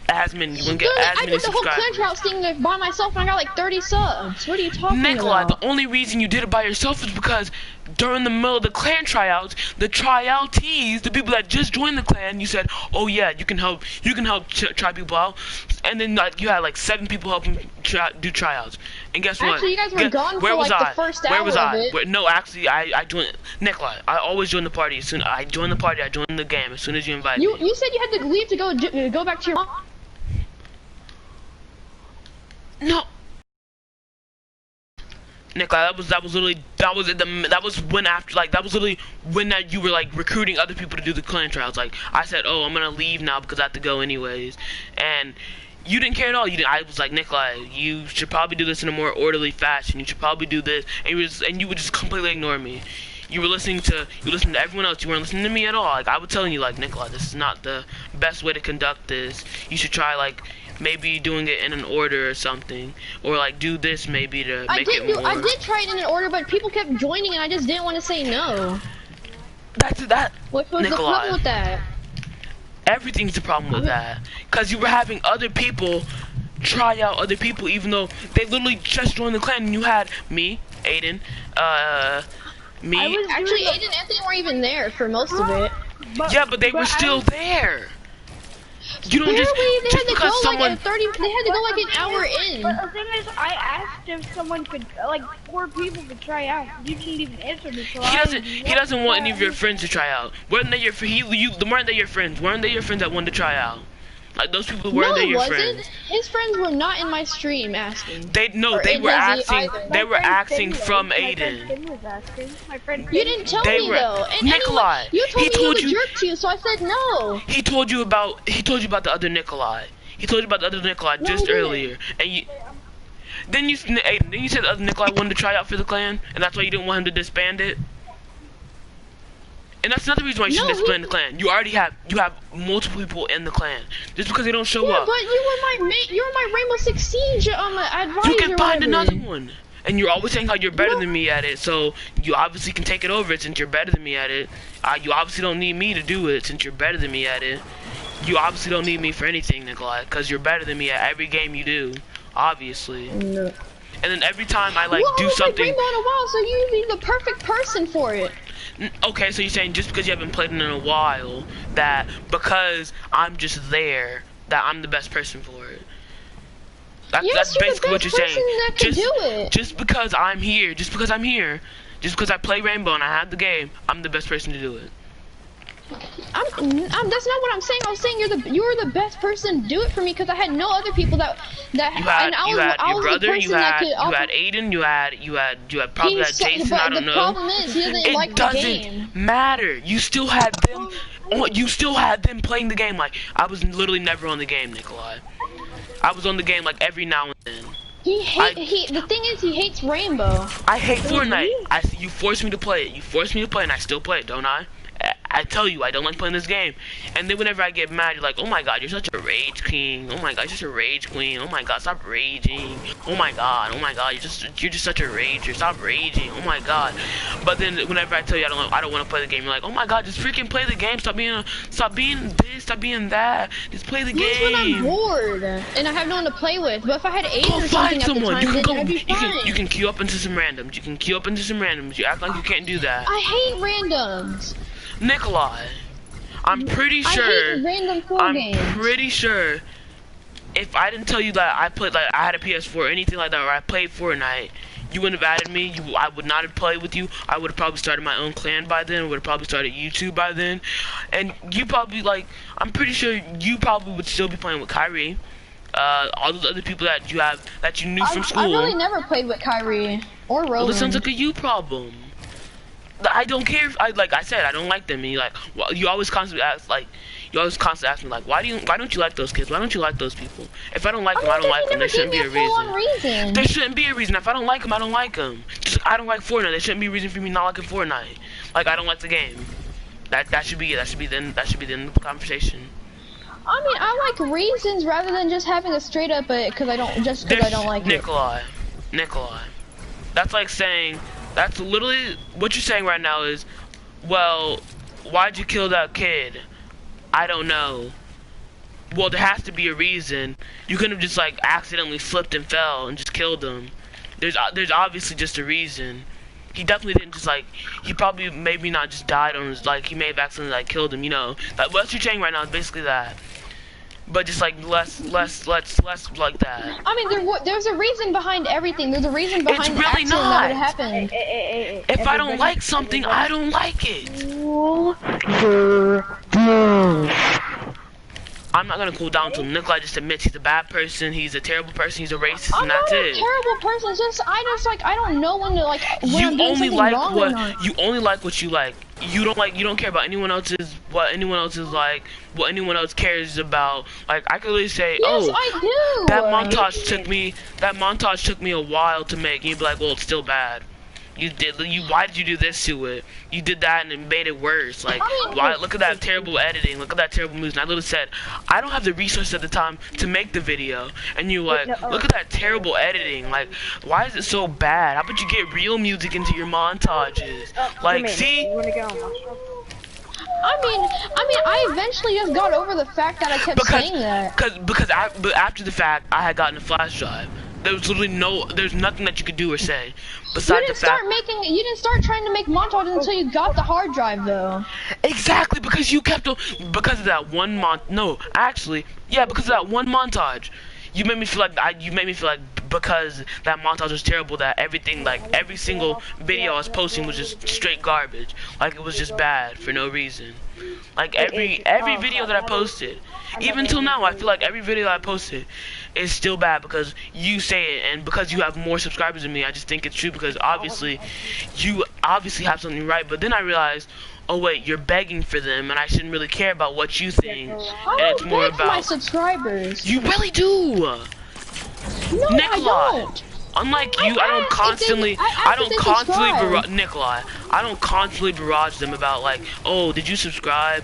as many. You wouldn't get as many subscribers. I did the whole Clench House thing by myself, and I got like 30 subs. What are you talking Nikolai, about? The only reason you did it by yourself is because during the middle of the clan tryouts, the tryoutees, the people that just joined the clan, you said, "Oh yeah, you can help try people out," and then like you had like 7 people helping do tryouts. And guess what? Actually, you guys were gone for like the first hour of it. No, actually, I joined. Nikolai, I always join the party. As soon I join the party, I join the game. As soon as you invite me. You said you had to leave to go back to your mom. No. Nikolai, that was literally when you were like recruiting other people to do the clan trials. Like I said, oh, I'm gonna leave now because I have to go anyways, and you didn't care at all. I was like, Nikolai, you should probably do this in a more orderly fashion. You should probably do this, and you would just completely ignore me. You were listening to everyone else. You weren't listening to me at all. Like I was telling you, like, Nikolai, this is not the best way to conduct this. You should try like maybe doing it in an order or something, or like do this maybe to make it more. I did try it in an order, but people kept joining, and I just didn't want to say no. That's that. What was Nikolai, the problem with that? Everything's the problem with that, cause you were having other people try out other people, even though they literally just joined the clan, and you had me, Aiden, me. Actually, Aiden and Anthony weren't even there for most of it. But they were still there. You don't just because someone. They had to go like an hour in. But the thing is, I asked if someone could, like 4 people could try out. You didn't even answer me. So he doesn't want any of your friends to try out. Weren't they your friends? Weren't they your friends that wanted to try out? Like those people weren't they your friends? His friends were not in my stream asking. They were asking from Aiden. You didn't tell me though. And Nikolai, you told me he was a jerk to you, so I said no. He told you about the other Nikolai. He told you about the other Nikolai just earlier, and you. Then you said the other Nikolai wanted to try out for the clan, and that's why you didn't want him to disband it. And that's another reason why you shouldn't disband the clan. You have multiple people in the clan. Just because they don't show up. But you were my Rainbow Six Siege advisor. You can find another one. And you're always saying how you're better than me at it, so you obviously can take it over since you're better than me at it. You obviously don't need me to do it since you're better than me at it. You obviously don't need me for anything, Nikolai, because you're better than me at every game you do. Obviously. No. And then every time I do something. Rainbow in a while, so you'd be the perfect person for it. Okay, so you're saying just because you haven't played in a while, that because I'm just there, that I'm the best person for it. That's basically what you're saying. Just because I'm here, just because I play Rainbow and I have the game, I'm the best person to do it. That's not what I'm saying. I was saying you were the best person to do it for me because I had no other people that you had your brother, you had Aiden, you had probably Jason. I don't know. The problem is he doesn't like the game. It doesn't matter. You still had them. You still had them playing the game. Like I was literally never on the game, Nikolai. I was on the game like every now and then. The thing is, he hates Rainbow. I hate Fortnite. You forced me to play it. You forced me to play it, and I still play it, don't I? I tell you I don't like playing this game. And then whenever I get mad, you're like, oh my god, you're such a rage king. Oh my god, you're such a rage queen. Oh my god, stop raging. Oh my god, you're just such a rager. Stop raging. Oh my god. But then whenever I tell you I don't want to play the game, you're like, oh my god, just freaking play the game. Stop being this, stop being that. Just play the game. When I'm bored and I have no one to play with. But if I had AIDS or something at the time, you can then that'd be fine. you can queue up into some randoms. You act like you can't do that. I hate randoms. Nikolai, I'm pretty sure. I hate random phone games. I'm pretty sure. If I didn't tell you that I had a PS4 or anything like that, or I played Fortnite, you wouldn't have added me. I would not have played with you. I would have probably started my own clan by then. Would have probably started YouTube by then. And you probably I'm pretty sure you probably would still be playing with Kyrie. All those other people that you knew from school. I really never played with Kyrie or Rowan. Well, this sounds like a you problem. I don't care. Like I said, I don't like them. And you always constantly ask me why don't you like those kids? Why don't you like those people? If I don't like them, I don't like them. There shouldn't be a reason. There shouldn't be a reason. If I don't like them, I don't like them. Just I don't like Fortnite. There shouldn't be a reason for me not liking Fortnite. Like I don't like the game. That should be it. That should be the end of the conversation. I mean, I like reasons rather than just having a straight up because I don't like Nikolai. That's like saying. That's literally what you're saying right now is, well, why'd you kill that kid? I don't know. Well, there has to be a reason. You couldn't have just like accidentally slipped and fell and just killed him. There's obviously just a reason. He definitely didn't just he probably maybe not just died on his, he may have accidentally killed him, you know. What you're saying right now is basically that. But just less like that. I mean, there's a reason behind everything. There's a reason behind it's the really accident not. that would happen. If I don't like something, I don't like it. I'm not gonna cool down until Nikolai just admits he's a bad person, he's a terrible person, he's a racist, and that's it. I'm not a terrible person. It's just I don't know when to when I'm doing something wrong or not. You only like what you like. You don't care about anyone else's what anyone else is like, what anyone else cares about. Like I could really say, yes, I do. That montage took me a while to make. And you'd be like, well, it's still bad. Why did you do this to it? You did that and it made it worse. Why? Look at that terrible editing. Look at that terrible moves. And I literally said, I don't have the resources at the time to make the video. And you look at that terrible editing. Why is it so bad? How about you get real music into your montages? See? I eventually just got over the fact that I kept saying that. But after the fact, I had gotten a flash drive. There was literally there's nothing that you could do or say besides the fact. You didn't start trying to make montages until you got the hard drive, though. Exactly, because you kept because of that one because of that one montage. You made me feel like because that montage was terrible, that everything, every single video I was posting was just straight garbage. It was just bad for no reason. Every video that I posted, even till now, I feel like every video that I posted is still bad because you say it, and because you have more subscribers than me, I just think it's true because obviously, you obviously have something right. But then I realized, oh wait, you're begging for them, and I shouldn't really care about what you think. And it's more about my subscribers. You really do. No, Nikolai, I don't. Unlike you, I don't constantly barrage them about oh, did you subscribe?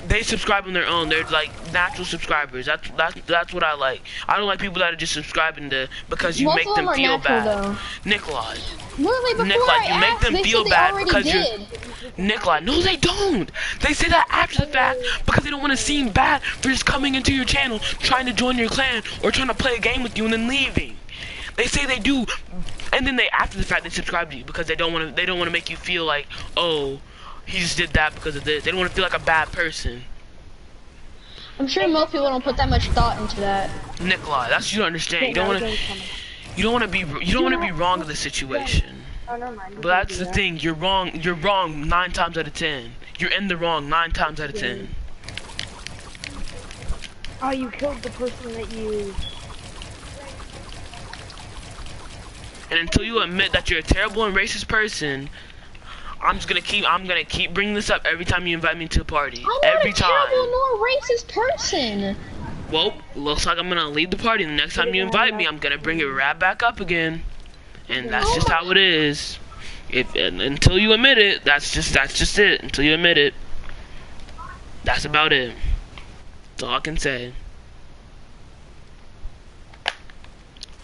They subscribe on their own. They're natural subscribers. That's what I like. I don't like people that are just subscribing because you make them feel bad. Nikolai. Nikolai, you make them feel bad because you're Nikolai. No, they don't. They say that after the fact because they don't want to seem bad for just coming into your channel, trying to join your clan, or trying to play a game with you and then leaving. They say they do, and then after the fact they subscribe to you because they don't want to make you feel like, oh, he just did that because of this. They don't want to feel like a bad person. I'm sure most people don't put that much thought into that. Nikolai, that's what you don't understand. You don't want to be wrong in the situation. But that's the thing. You're wrong. You're wrong 9 times out of 10. You're in the wrong 9 times out of 10. Oh, you killed the person that you. And until you admit that you're a terrible and racist person, I'm gonna keep bringing this up every time you invite me to a party. Every time. I'm not a terrible nor racist person. Well, looks like I'm gonna leave the party. The next time you invite me, I'm gonna bring it right back up again, and that's just how it is. Until you admit it, that's just it. Until you admit it. That's about it. That's all I can say.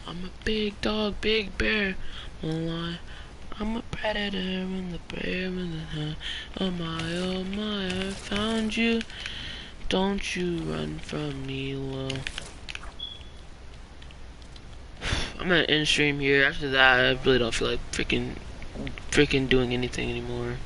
I'm a big dog, big bear. Won't lie. I'm a predator in the bear in the hunt. Oh my, I found you. Don't you run from me, lil. I'm gonna end stream here. After that, I really don't feel like freaking doing anything anymore.